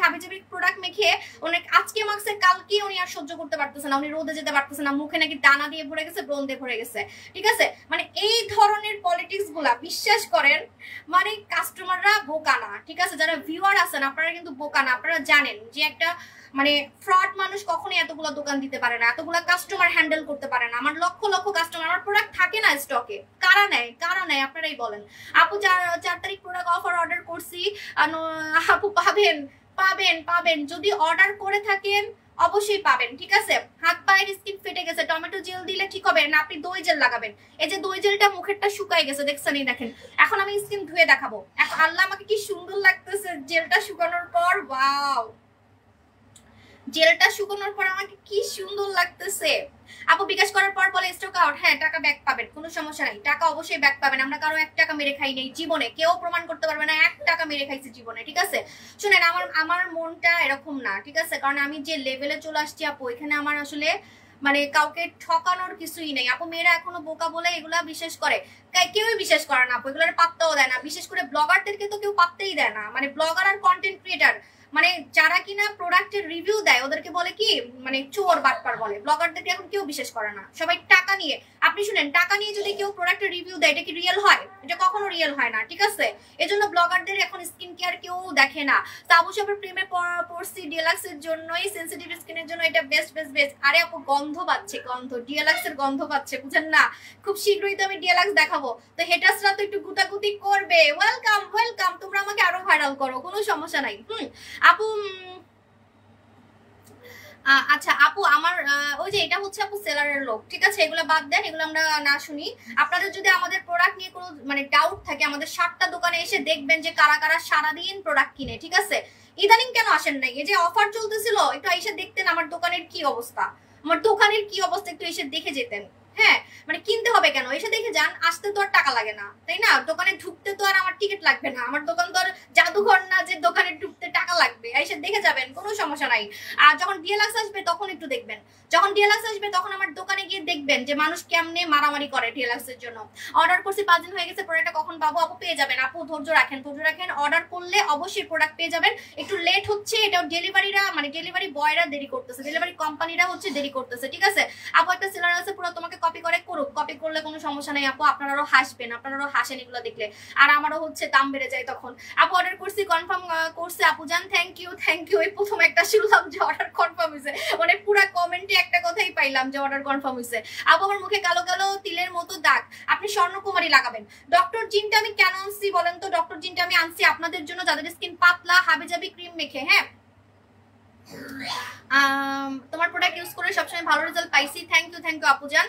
হাবিজাবি প্রোডাক্ট মেখে অনেক আজকে মাখছে, কালকে উনি আর সহ্য করতে পারতেছে না, উনি রোদে যেতে পারতেছে না, মুখে নাকি দানা দিয়ে ভরে গেছে, ব্রণ দিয়ে ভরে গেছে, ঠিক আছে। মানে এই ধরনের পলিটিক্স গুলা বিশ্বাস করেন, মানে কাস্টমাররা বোকা না, ঠিক আছে, যারা ভিউয়ার আছেন আপনারা কিন্তু বোকা না, আপনারা জানেন যে একটা মানে ফ্রড মানুষ কখনোই এতগুলো দোকান দিতে পারে না, এতগুলো কাস্টমার হ্যান্ডেল করতে পারে না। আমার লক্ষ লক্ষ কাস্টমার, আমার প্রোডাক্ট থাকে না স্টকে, কারা নেয় আপনারাই বলেন। আপু 4 তারিখ প্রোডাক্ট অফার অর্ডার করছি, আপু পাবেন যদি অর্ডার করে থাকেন, অবশ্যই পাবেন, ঠিক আছে। হাত পায়ের স্কিন ফেটে গেছে, টমেটো জেল দিলে ঠিক হবে না, আপনি দই জেল লাগাবেন। এই যে দই জেলটা মুখেরটা শুকায় গেছে, দেখছেন, দেখেন এখন আমি স্কিন ধুয়ে দেখাবো। এখন আল্লাহ আমাকে কি সুন্দর লাগতেছে জেলটা শুকানোর পর, ওয়াও, জেলটা শুকানোর পর আমাকে কি সুন্দর লাগতেছে। আপু বিকাশ করার পর বলে স্টক আউট, হ্যাঁ টাকা ব্যাক পাবেন, কোনো সমস্যা নাই, টাকা অবশ্যই ব্যাক পাবেন। আমরা কারো 1 টাকা মেরে খাই নাই জীবনে, কেউ প্রমাণ করতে পারবে না 1 টাকা মেরে খাইছি জীবনে, ঠিক আছে। শুনেন, আমার মনটা এরকম না, ঠিক আছে, কারণ আমি যে লেভেলে চলে আসছি আপু, এখানে আমার আসলে মানে কাউকে ঠকানোর কিছুই নেই আপু। মেয়েরা এখনো বোকা বলে এগুলা বিশ্বাস করে, কেউই বিশ্বাস করে না আপু, এগুলোর পাত্তাও দেয় না, বিশেষ করে ব্লগারদেরকে তো কেউ পাত্তাই দেয় না। মানে ব্লগার আর কন্টেন্ট ক্রিয়েটার, মানে যারা কিনা প্রোডাক্টের রিভিউ দেয় ওদেরকে বলে কি মানে চোর বাটপার বলে, ব্লগারদেরকে এখন কেউ বিশ্বাস করে না, সবাই টাকা নিয়ে। আপনি শুনেন, টাকা নিয়ে যদি কেউ প্রোডাক্টের রিভিউ দেয়, এটা কি রিয়েল হয়? এটা কখনো রিয়েল হয় না, ঠিক আছে। এজন্য ব্লগারদের এখন স্কিন কেয়ার কেউ দেখে না। তাবু সাহেবের প্রেমে পড়ছি ডিএলএক্সের জন্যই, সেন্সিটিভ স্কিনের জন্য এটা বেস্ট। আরে আপু গন্ধ পাচ্ছে, ডিএলএক্সের গন্ধ পাচ্ছে, বুঝেন না? খুব শীঘ্রই তো আমি ডিএলএক্স দেখাবো, তো হেটার্সরা তো একটু গুতাগুতি করবে। ওয়েলকাম, তোমরা আমাকে আরো ভাইরাল করো, কোনো সমস্যা নাই। আপু আচ্ছা আপু, আমার ওই যে এটা হচ্ছে আপু সেলারের লোক, ঠিক আছে, এগুলো বাদ দেন, এগুলো আমরা না শুনি। আপনাদের যদি আমাদের প্রোডাক্ট নিয়ে কোনো মানে ডাউট থাকে, আমাদের 7টা দোকানে এসে দেখবেন যে কারা কারা সারাদিন প্রোডাক্ট কিনে, ঠিক আছে। ইদানিং কেন আসেন নাই? এই যে অফার চলতেছিল, একটু এসে দেখতেন আমার দোকানের কি অবস্থা, একটু এসে দেখে যেতেন। হ্যাঁ, মানে কিনতে হবে কেন, এসে দেখে যান, আসতে তো আর টাকা লাগে না, তাই না? দোকানে ঢুকতে তো আর আমার টিকিট লাগবে না, আমার দোকান তো আর জাদুঘর না যে দোকানে ঢুকতে টাকা লাগবে, এসে দেখে যাবেন, কোনো সমস্যা নাই। আর যখন ডিএলএক্স আসবে তখন একটু দেখবেন, তখন আমার দোকানে গিয়ে দেখবেন যে মানুষ কেমনে মারামারি করে ডিএলএক্স এর জন্য। অর্ডার করছি 5 দিন হয়ে গেছে, প্রোডাক্টটা কখন পাবো? আপু পেয়ে যাবেন, আপু ধৈর্য রাখেন, অর্ডার করলে অবশ্যই প্রোডাক্ট পেয়ে যাবেন। একটু লেট হচ্ছে, এটা ডেলিভারিরা মানে ডেলিভারি বয়রা দেরি করতেছে, ডেলিভারি কোম্পানিরা হচ্ছে দেরি করতেছে, ঠিক আছে। আপু একটা সেলার আছে পুরো তোমাকে কপি করে করুক, কপি করলে কোনো সমস্যা নাই আপু, আপনারাও হাসবেন, হাসেন এগুলো দেখলে, আর আমারও হচ্ছে দাম বেড়ে যায় তখন। আপু অর্ডার করছি, কনফার্ম করছে আপু জান, থ্যাংক ইউ। এই প্রথম একটা শুনলাম যে অর্ডার কনফার্ম হয়েছে, মানে পুরো কমেন্টে একটা কথাই পাইলাম যে অর্ডার কনফার্ম হয়েছে। আপু আমার মুখে কালো কালো তিলের মতো দাগ, আপনি স্বর্ণকুমারী লাগাবেন। ডক্টর জিনটা আমি কেন আনছি বলেন তো? ডক্টর জিনটা আমি আনছি আপনাদের জন্য যাদের স্কিন পাতলা, হাবিজাবি ক্রিম মেখে। হ্যাঁ, তোমার প্রোডাক্ট ইউজ করে সবসময় ভালো রেজাল্ট পাইছি, থ্যাংক ইউ আপু জান।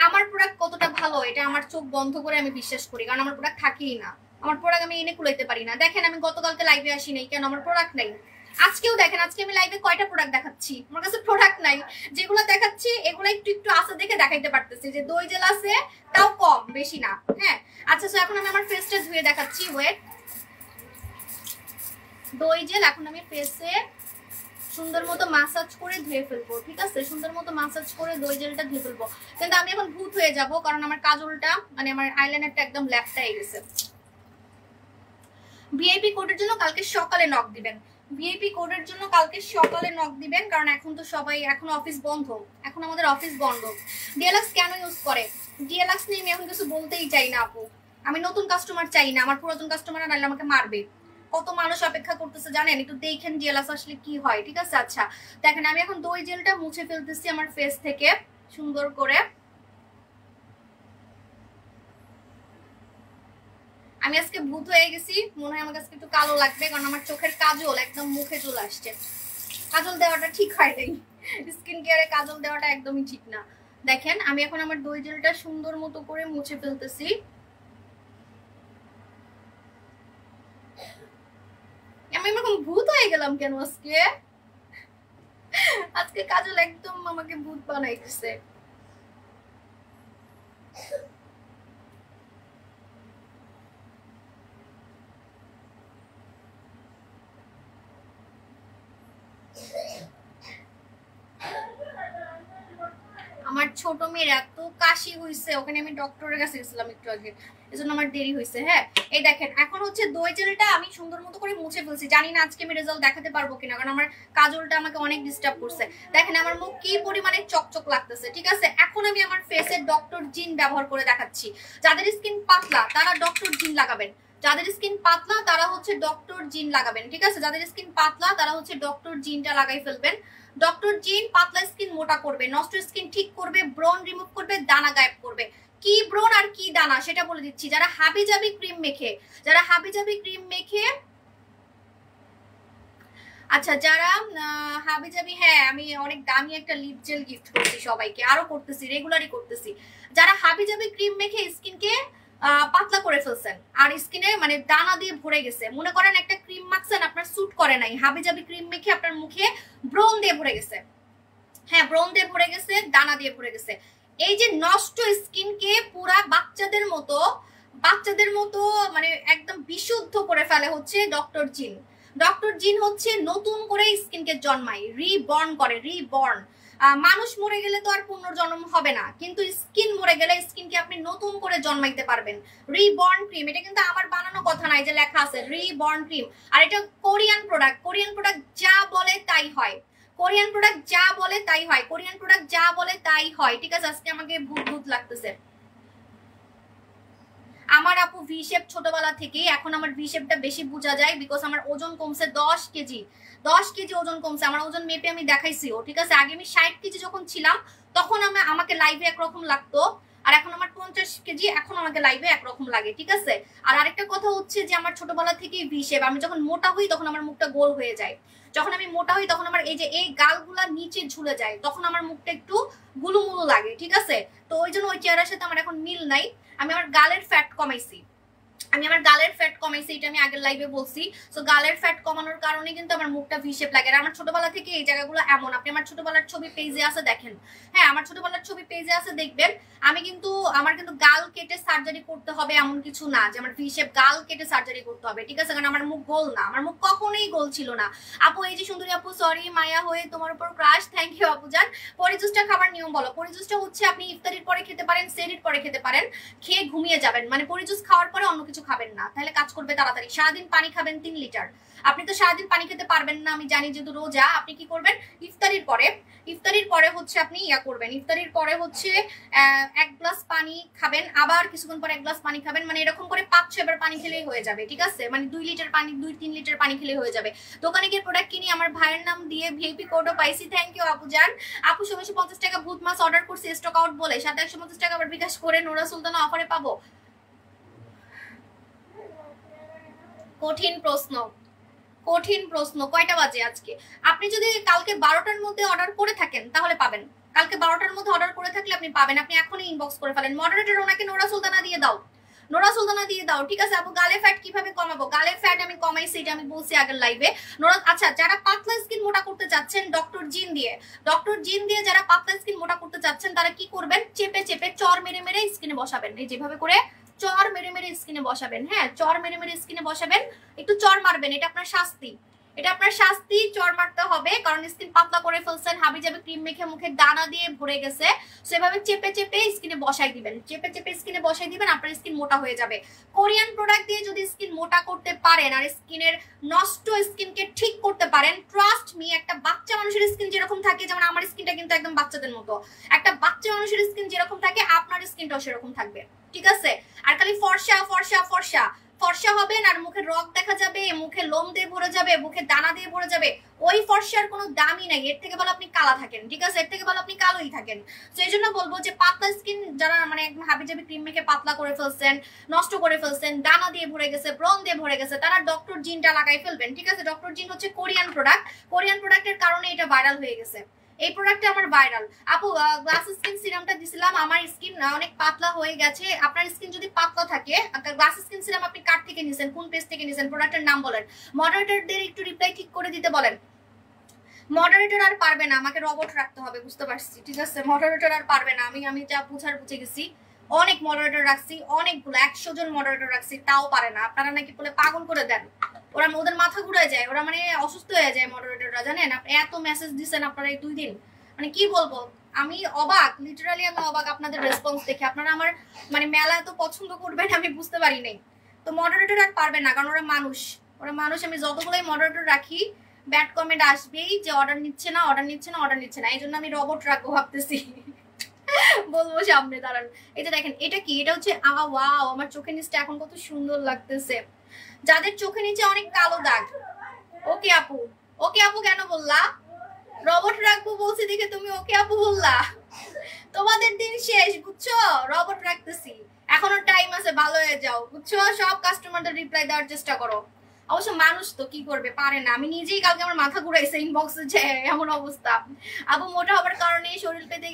আমার প্রোডাক্ট কতটা ভালো এটা আমার চোখ বন্ধ করে আমি বিশ্বাস করি, কারণ আমার প্রোডাক্ট থাকেই না, আমার প্রোডাক্ট আমি এনে কুলাইতে পারি না। দেখেন আমি গতকালকে লাইভে আসি নাই কেন? আমার প্রোডাক্ট নাই। আজকেও দেখেন, আজকে আমি লাইভে কয়টা প্রোডাক্ট দেখাচ্ছি, আমার কাছে প্রোডাক্ট নাই। যেগুলো দেখাচ্ছি এগুলো একটু আছে দেখে দেখাইতে পারতেছি, যে দই জেল আছে তাও কম, বেশি না। হ্যাঁ আচ্ছা, তো এখন আমি আমার ফেসটা ধুয়ে দেখাচ্ছি। ওয়েট, দই জেল এখন আমি ফেসে সুন্দর মতো মাসাজ করে ধুয়ে ফেলবো, ঠিক আছে, সুন্দর মতো মাসাজ করে দই জেলটা ধুয়ে ফেলবো। কিন্তু আমি এখন ভূত হয়ে যাব, কারণ আমার কাজলটা মানে আমার আইলাইনারটা একদম ল্যাপটা হয়ে গেছে। ভিআইপি কোডের জন্য কালকে সকালে নক দিবেন, কারণ এখন তো সবাই, এখন অফিস বন্ধ, এখন আমাদের অফিস বন্ধ। ডিএলএক্স কেন ইউজ করে? ডিএলএক্স নিয়ে আমি এখন কিছু বলতেই চাই না আপু, আমি নতুন কাস্টমার চাই না, আমার পুরাতন কাস্টমার নাহলে আমাকে মারবে। কত মানুষ অপেক্ষা করতেছে জানেন, একটু দেখেন জেলাস আসলে কি হয়। ঠিক আছে, আচ্ছা দেখেন আমি এখন দই জেলটা মুছে ফেলতেছি আমার ফেস থেকে সুন্দর করে। আমি আজকে ভূত হয়ে গেছি, মনে হয় আমার কাছে একটু কালো লাগবে, কারণ আমার চোখের কাজল একদম মুখে চলে আসছে। কাজল দেওয়াটা ঠিক হয় নাই, স্কিন কেয়ারে কাজল দেওয়াটা একদমই ঠিক না। দেখেন আমি এখন আমার দই জেলটা সুন্দর মতো করে মুছে ফেলতেছি। আমি এরকম ভূত হয়ে গেলাম কেন আজকে? আজকে কাজল একদম আমাকে ভূত বানাইতেছে। আমার ছোট মেয়ের এত কাশি হয়েছে, ওখানে আমি ডক্টরের কাছে গেছিলাম একটু আগে, এজন্য আমার দেরি হয়েছে। হ্যাঁ এই দেখেন এখন হচ্ছে দই জেলটা আমি সুন্দর মতো করে মুছে ফেলছি। জানি না আজকে আমি রেজাল্ট দেখাতে পারবো কিনা, কারণ আমার কাজলটা আমাকে অনেক ডিস্টার্ব করছে। দেখেন আমার মুখ কি পরিমাণে চকচক লাগতেছে। ঠিক আছে, এখন আমি আমার ফেসের ডক্টর জিন ব্যবহার করে দেখাচ্ছি। যাদের স্কিন পাতলা তারা ডক্টর জিন লাগাবেন, যাদের স্কিন পাতলা তারা হচ্ছে ডক্টর জিন লাগাবেন। ঠিক আছে, যাদের স্কিন পাতলা তারা হচ্ছে ডক্টর জিনটা লাগাই ফেলবেন। ডক্টর জিন পাতলা স্কিন মোটা করবে, নষ্ট স্কিন ঠিক করবে, ব্রন রিমুভ করবে, দানা গায়েব করবে। কি ব্রন আর কি দানা সেটা বলে দিচ্ছি। যারা হাবিজাবি ক্রিম মেখে, যারা হাবিজাবি ক্রিম মেখে, আচ্ছা যারা হাবিজাবি, হ্যাঁ আমি অনেক দামি একটা লিপ জেল গিফট করছি সবাইকে, আরো করতেছি, রেগুলারই করতেছি। যারা হাবিজাবি ক্রিম মেখে স্কিনকে পাতলা করে ফেলছেন আর স্কিনে মানে দানা দিয়ে ভরে গেছে, মনে করেন একটা ক্রিম মাখছেন আপনার স্যুট করে নাই, হাবিজাবি ক্রিম মেখে আপনার মুখে ব্রন দিয়ে ভরে গেছে, হ্যাঁ ব্রন দিয়ে ভরে গেছে, দানা দিয়ে ভরে গেছে। এই যে নষ্ট স্কিনকে পুরা বাচ্চাদের মতো মানে একদম বিশুদ্ধ করে ফেলে হচ্ছে ডক্টর জিন। ডক্টর জিন হচ্ছে নতুন করে স্কিনকে জন্মায়, রিবর্ন করে, রিবর্ন। মানুষ মরে গেলে তো আর পুনর্জন্ম হবে না, কিন্তু স্কিন মরে গেলে স্কিনকে আপনি নতুন করে জন্মাইতে পারবেন। রিবর্ন ক্রিম, এটা কিন্তু আমার বানানো কথা নাই, যে লেখা আছে রিবর্ন ক্রিম। আর এটা কোরিয়ান প্রোডাক্ট, কোরিয়ান প্রোডাক্ট যা বলে তাই হয়, কোরিয়ান প্রোডাক্ট যা বলে তাই হয়, কোরিয়ান প্রোডাক্ট যা বলে তাই হয়। ঠিক আছে, আজকে আমাকে ভূত ভূত লাগতেছে। আমার আপু ভি শেপ ছোটবেলা থেকেই, এখন আমার ভি শেপটা বেশি বোঝা যায়, বিকজ আমার ওজন কমছে 10 কেজি, 10 কেজি ওজন কমছে। আমার ওজন মেপে আমি দেখাইছিও। ঠিক আছে, আগে আমি 60 কেজি যখন ছিলাম তখন আমাকে লাইভে একরকম লাগতো, আর এখন আমার 50 কেজি, এখন আমাকে লাইভে একরকম লাগে। ঠিক আছে, আর আরেকটা কথা হচ্ছে যে আমার ছোটবেলা থেকেই ভি শেপ। আমি যখন মোটা হই তখন আমার মুখটা গোল হয়ে যায়, যখন আমি মোটা হই তখন আমার এই যে এই গালগুলা নিচে ঝুলে যায়, তখন আমার মুখটা একটু গুলুমুলু লাগে। ঠিক আছে, তো ওই জন্য ওই চেহারার সাথে আমার এখন মিল নাই। আমি আমার গালের ফ্যাট কমাইছি, আমি আমার গালের ফ্যাট কমাইছি, এটা আমি আগের লাইভে বলছি। সো গালের ফ্যাট কমানোর কারণে কিন্তু আমার মুখটা ভি শেপ লাগে। আর আমার ছোটবেলা থেকে এই জায়গাগুলো এমন, আপনি আমার ছোটবেলার ছবি পেজে আছে দেখেন, হ্যাঁ আমার ছোটবেলার ছবি পেজে আছে দেখবেন। আমি কিন্তু আমার কিন্তু গাল কেটে সার্জারি করতে হবে এমন কিছু না, যে আমার ভি শেপ গাল কেটে সার্জারি করতে হবে। ঠিক আছে, কারণ আমার মুখ গোল না, আমার মুখ কখনোই গোল ছিল না। আপু এই যে সুন্দরী আপু, সরি মায়া হয়ে তোমার উপর ক্রাশ, থ্যাংক ইউ আপু জান। পরিজুসটা খাবার নিয়ম বলো। পরিজুসটা হচ্ছে আপনি ইফতারির পরে খেতে পারেন, সেহরির পরে খেতে পারেন, খেয়ে ঘুমিয়ে যাবেন, মানে পরিজুস খাওয়ার পরে অন্য কিছু খাবেন না, তাহলে কাজ করবে তাড়াতাড়ি। সারাদিন পানি খাবেন 3 লিটার। আপনি তো সারাদিন পানি খেতে পারবেন না আমি জানি, যেহেতু রোজা। আপনি কি করবেন, ইফতারির পরে হচ্ছে আপনি ইয়া করবেন, ইফতারির পরে হচ্ছে 1 গ্লাস পানি খাবেন, আবার কিছুক্ষণ পরে 1 গ্লাস পানি খাবেন, মানে এরকম করে 5-6 বার পানি খেলেই হয়ে যাবে। ঠিক আছে, মানে 2 লিটার পানি, 2-3 লিটার পানি খেলেই হয়ে যাবে। দোকানে গিয়ে প্রোডাক্ট কিনি, আমার ভাইয়ের নাম দিয়ে ভিআইপি কোডও পাইছি, থ্যাংক ইউ আপু জান। আপু 750 টাকা ভূত মাছ অর্ডার করছি, স্টক আউট বলে, সাথে 150 টাকা আবার বিকাশ করে নোরা সুলতানা অফারে পাবো। কঠিন প্রশ্ন, কঠিন প্রশ্ন। কয়টা বাজে আজকে? আপনি যদি কালকে 12টার মধ্যে অর্ডার করে থাকেন তাহলে পাবেন, কালকে 12টার মধ্যে অর্ডার করে থাকলে আপনি পাবেন। আপনি এখনই ইনবক্স করে ফেলেন। মডারেটর ওনাকে নোরা সুলতানা দিয়ে দাও, নোরা সুলতানা দিয়ে দাও। ঠিক আছে আপু, গালে ফ্যাট কিভাবে কমাবো? গালের ফ্যাট আমি কমাইছি, এটা আমি বলছি আগের লাইভে। নোরা আচ্ছা, যারা পাতলা স্কিন মোটা করতে চাচ্ছেন ডক্টর জিন দিয়ে যারা পাতলা স্কিন মোটা করতে চাচ্ছেন তারা কি করবেন, চেপে চেপে চর মেরে মেরে স্কিনে বসাবেন, এই যেভাবে করে চর মেরে মেরে স্কিনে বসাবেন। হ্যাঁ চর মেরে মেরে স্কিনে বসাবেন, একটু চর মারবেন, এটা আপনার শাস্তি, এটা আপনার শাস্তি। চর মারতে হবে, কারণ স্কিন পাতলা করে ফেলছেন, হাবিজাবি ক্রিম মেখে মুখে দানা দিয়ে ভরে গেছে। সেভাবে চেপে চেপে স্কিনে বসাই দিবেন, চেপে চেপে স্কিনে বসাই দিবেন, আপনার স্কিন মোটা হয়ে যাবে। কোরিয়ান প্রোডাক্ট দিয়ে যদি স্কিন মোটা করতে পারেন আর স্কিনের নষ্ট স্কিনকে ঠিক করতে পারেন, ট্রাস্ট মি, একটা বাচ্চা মানুষের স্কিন যেরকম থাকে, যেমন আমার স্কিনটা কিন্তু একদম বাচ্চাদের মতো, একটা বাচ্চা মানুষের স্কিন যেরকম থাকে আপনার স্কিনটাও সেরকম থাকবে। ঠিক আছে, আর খালি ফর্সা ফর্সা ফর্সা, ফর্সা হবেন আর মুখে রগ দেখা যাবে, মুখে লোম দিয়ে ভরে যাবে, মুখে দানা দিয়ে ভরে যাবে, ওই ফর্সার কোনো দামই নাই। এর থেকে ভালো আপনি কালা থাকেন, ঠিক আছে, এর থেকে ভালো আপনি কালোই থাকেন। তো এই জন্য বলবো যে পাতলা স্কিন যারা মানে একদম হাবিজাবি ক্রিম মেখে পাতলা করে ফেলছেন, নষ্ট করে ফেলছেন, দানা দিয়ে ভরে গেছে, ব্রণ দিয়ে ভরে গেছে, তারা ডক্টর জিনটা লাগাই ফেলবেন, ঠিক আছে। ডক্টর জিন হচ্ছে কোরিয়ান প্রোডাক্ট, কোরিয়ান প্রোডাক্টের কারণে এটা ভাইরাল হয়ে গেছে। এই প্রোডাক্টটা আমার ভাইরাল। আপু গ্লাস স্কিন সিরামটা দিছিলাম, আমার স্কিন অনেক পাতলা হয়ে গেছে। আপনার স্কিন যদি পাতলা থাকে, গ্লাস স্কিন সিরাম আপনি কার থেকে নিছেন, কোন পেজ থেকে নিছেন, প্রোডাক্টের নাম বলেন। মডারেটরদের একটু রিপ্লাই ঠিক করে দিতে বলেন। মডারেটর আর পারবে না, আমাকে রবট রাখতে হবে, বুঝতে পারছি, ঠিক আছে। মডারেটর আর পারবে না, আমি যা বুঝার বুঝে গেছি। অনেক মডারেটর রাখছি, অনেকগুলো 100 জন মডারেটর রাখছি, তাও পারে না। আপনারা নাকি বলে পাগল করে দেন, ওদের মাথা ঘুরে যায়, ওরা মানে অসুস্থ হয়ে যায় মডারেটররা, জানেন। এত মেসেজ দিচ্ছেন আপনারা এই 2 দিন, মানে কি বলবো, আমি অবাক, লিটারালি আমি অবাক আপনাদের রেসপন্স দেখে। আপনারা আমার মানে মেলা এত পছন্দ করবেন আমি বুঝতে পারি নাই। তো মডারেটর আর পারবে না, কারণ ওরা মানুষ। আমি যতগুলোই মডারেটর রাখি ব্যাড কমেন্ট আসবেই যে অর্ডার নিচ্ছে না, অর্ডার নিচ্ছে না, অর্ডার নিচ্ছে না। এই জন্য আমি রবট রাখবো ভাবতেছি, বলবো সামনে দাঁড়ান। এই যে দেখেন, এটা কি, এটা হচ্ছে ওয়াও, আমার চোখের নিচটা এখন কত সুন্দর লাগতেছে। যাদের চোখের নিচে অনেক কালো দাগ, ওকে আপু, ওকে আপু কেন বললা? রবট রাখবো বলছি দেখে তুমি ওকে আপু বললা? তোমাদের দিন শেষ, বুঝছো? রবট রাখতেছি, এখনো টাইম আছে, ভালো হয়ে যাও, বুঝছো? সব কাস্টমারদের রিপ্লাই দেওয়ার চেষ্টা করো। অবশ্য মানুষ তো কি করবে, পারে না। আমি নিজেই কালকে আমার মাথা ঘুরাইছে ইনবক্সে যে এমন অবস্থা। আপু মোটা হবার কারণে শরীর ফেটে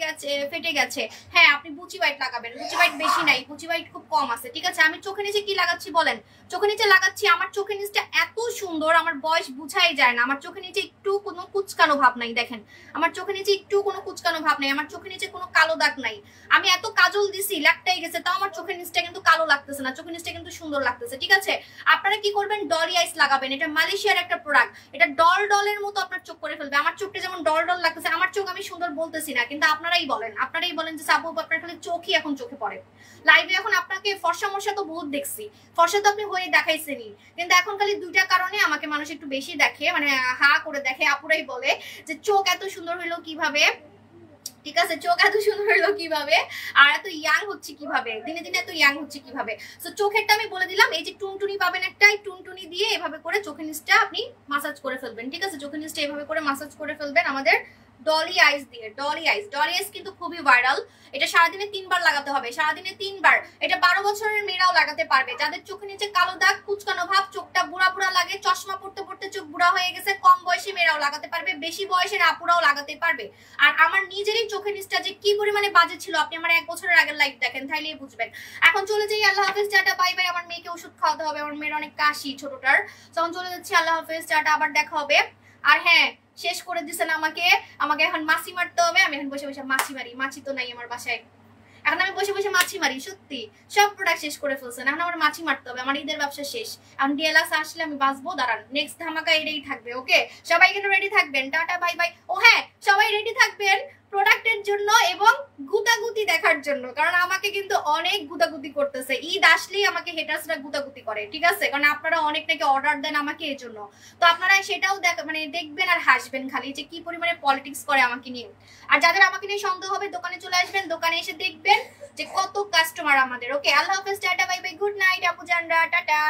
গেছে। হ্যাঁ, আপনি বুচি হোয়াইট লাগাবেন, বুচি হোয়াইট বেশি নাই, বুচি হোয়াইট খুব কম আছে, ঠিক আছে। আমি চোখের নিচে কি লাগাচ্ছি বলেন? চোখের নিচে লাগাচ্ছি, আমার চোখের নিচটা এত সুন্দর, আমার বয়স বুঝাই যায় না। আমার চোখের নিচে একটু কোনো কুচকানো ভাব নাই, দেখেন আমার চোখের নিচে একটু কোনো কুচকানো ভাব নাই, আমার চোখের নিচে কোনো কালো দাগ নাই। আমি এত কাজল দিছি, ল্যাকটাই গেছে, তাও আমার চোখের নিচটা কিন্তু কালো লাগতেছে না, চোখের নিচটা কিন্তু সুন্দর লাগতেছে, ঠিক আছে। আপনারা কি করবেন, ডলি আইস লাগাবেন, এটা মালয়েশিয়ার একটা প্রোডাক্ট, এটা ডলের মতো আপনার চোখ করে ফেলবে। আমার চোখটা যেমন ডল লাগতেছে, আমার চোখ আমি সুন্দর বলতেছি না, কিন্তু আপনারাই বলেন যে সাবু আপনার খালি চোখই এখন চোখে পড়ে। লাইভে এখন আপনাকে ফর্সা মর্সা তো বহুত দেখছি, ফর্সা তো আপনি হয়ে দেখাইছেনই, কিন্তু এখন খালি 2টা কারণে আমাকে মানুষ একটু বেশি দেখে, মানে হা করে দেখে, আপুরাই বলে যে চোখ এত সুন্দর হইলো কিভাবে, ঠিক আছে, চোখ এত সুন্দর হলো কিভাবে, আর এত ইয়াং হচ্ছে কিভাবে, দিনে দিনে এত ইয়াং হচ্ছে কিভাবে। তো চোখেরটা আমি বলে দিলাম, এই যে টুনটুনি পাবেন একটা, এই টুনটুনি দিয়ে এভাবে করে চোখের নিচটা আপনি মাসাজ করে ফেলবেন, ঠিক আছে। চোখের নিচটা এভাবে করে মাসাজ করে ফেলবেন আমাদের ডলি আইস দিয়ে। ডলি আইস কিন্তু খুবই ভাইরাল। এটা সারাদিনে 3 বার লাগাতে হবে, সারাদিনে 3 বার। এটা 12 বছরের মেয়েরাও লাগাতে পারবে, যাদের চোখের নিচে কালো দাগ, কুচকানো ভাব, চোখটা বুড়া বুড়া লাগে, চশমা পড়তে পড়তে চোখ বুড়া হয়ে গেছে, কম বয়সী মেয়েরাও লাগাতে পারবে, বেশি বয়সের আপুরাও লাগাতে পারবে। আর আমার নিজেরই চোখের নিচটা যে কি পরিমাণে বাজে ছিল, আপনি আমার 1 বছরের আগের লাইভ দেখেন, তাইলেই বুঝবেন। এখন চলে যাই, আল্লাহ হাফেজ, টাটা, বাই বাই। আমার মেয়েকে ওষুধ খাওয়াতে হবে, আমার মেয়ের অনেক কাশি ছোটটার, তখন চলে যাচ্ছি, আল্লাহ হাফেজ, টাটা, আবার দেখা হবে। আর হ্যাঁ, শেষ করে দিছেন আমাকে এখন মাছি মারতে হবে। আমি এখন বসে বসে মাছি মারি, মাছি তো নাই আমার বাসায়, এখন আমি বসে বসে মাছি মারি, সত্যি সব প্রোডাক্ট শেষ করে ফেলছেন, এখন আমার মাছি মারতে হবে, আমার ঈদের ব্যবসা শেষ। এখন ডিএলএস আসলে আমি বাঁচবো, দাঁড়ান, নেক্সট ধামাকা এটাই থাকবে, ওকে। সবাই কিন্তু রেডি থাকবেন, টাটা, বাই বাই। ও হ্যাঁ, সবাই রেডি থাকবেন প্রোডাক্টের জন্য এবং গুতাগুতি দেখার জন্য, কারণ আমাকে কিন্তু অনেক গুতাগুতি করতেছে। ঈদ আসলেই আমাকে হেটার্সরা গুতাগুতি করে, ঠিক আছে, কারণ আপনারা অনেক নাকি অর্ডার দেন আমাকে এর জন্য। তো আপনারা সেটাও মানে দেখবেন আর হাসবেন খালি যে কি পরিমাণে পলিটিক্স করে আমাকে নিয়ে। আর যাদের আমাকে নিয়ে সন্দেহ হবে, দোকানে চলে আসবেন, দোকানে এসে দেখবেন যে কত কাস্টমার আমাদের, ওকে। আল্লাহ হাফেজ, tata, bye bye, good night আপু জানরা, টাটা।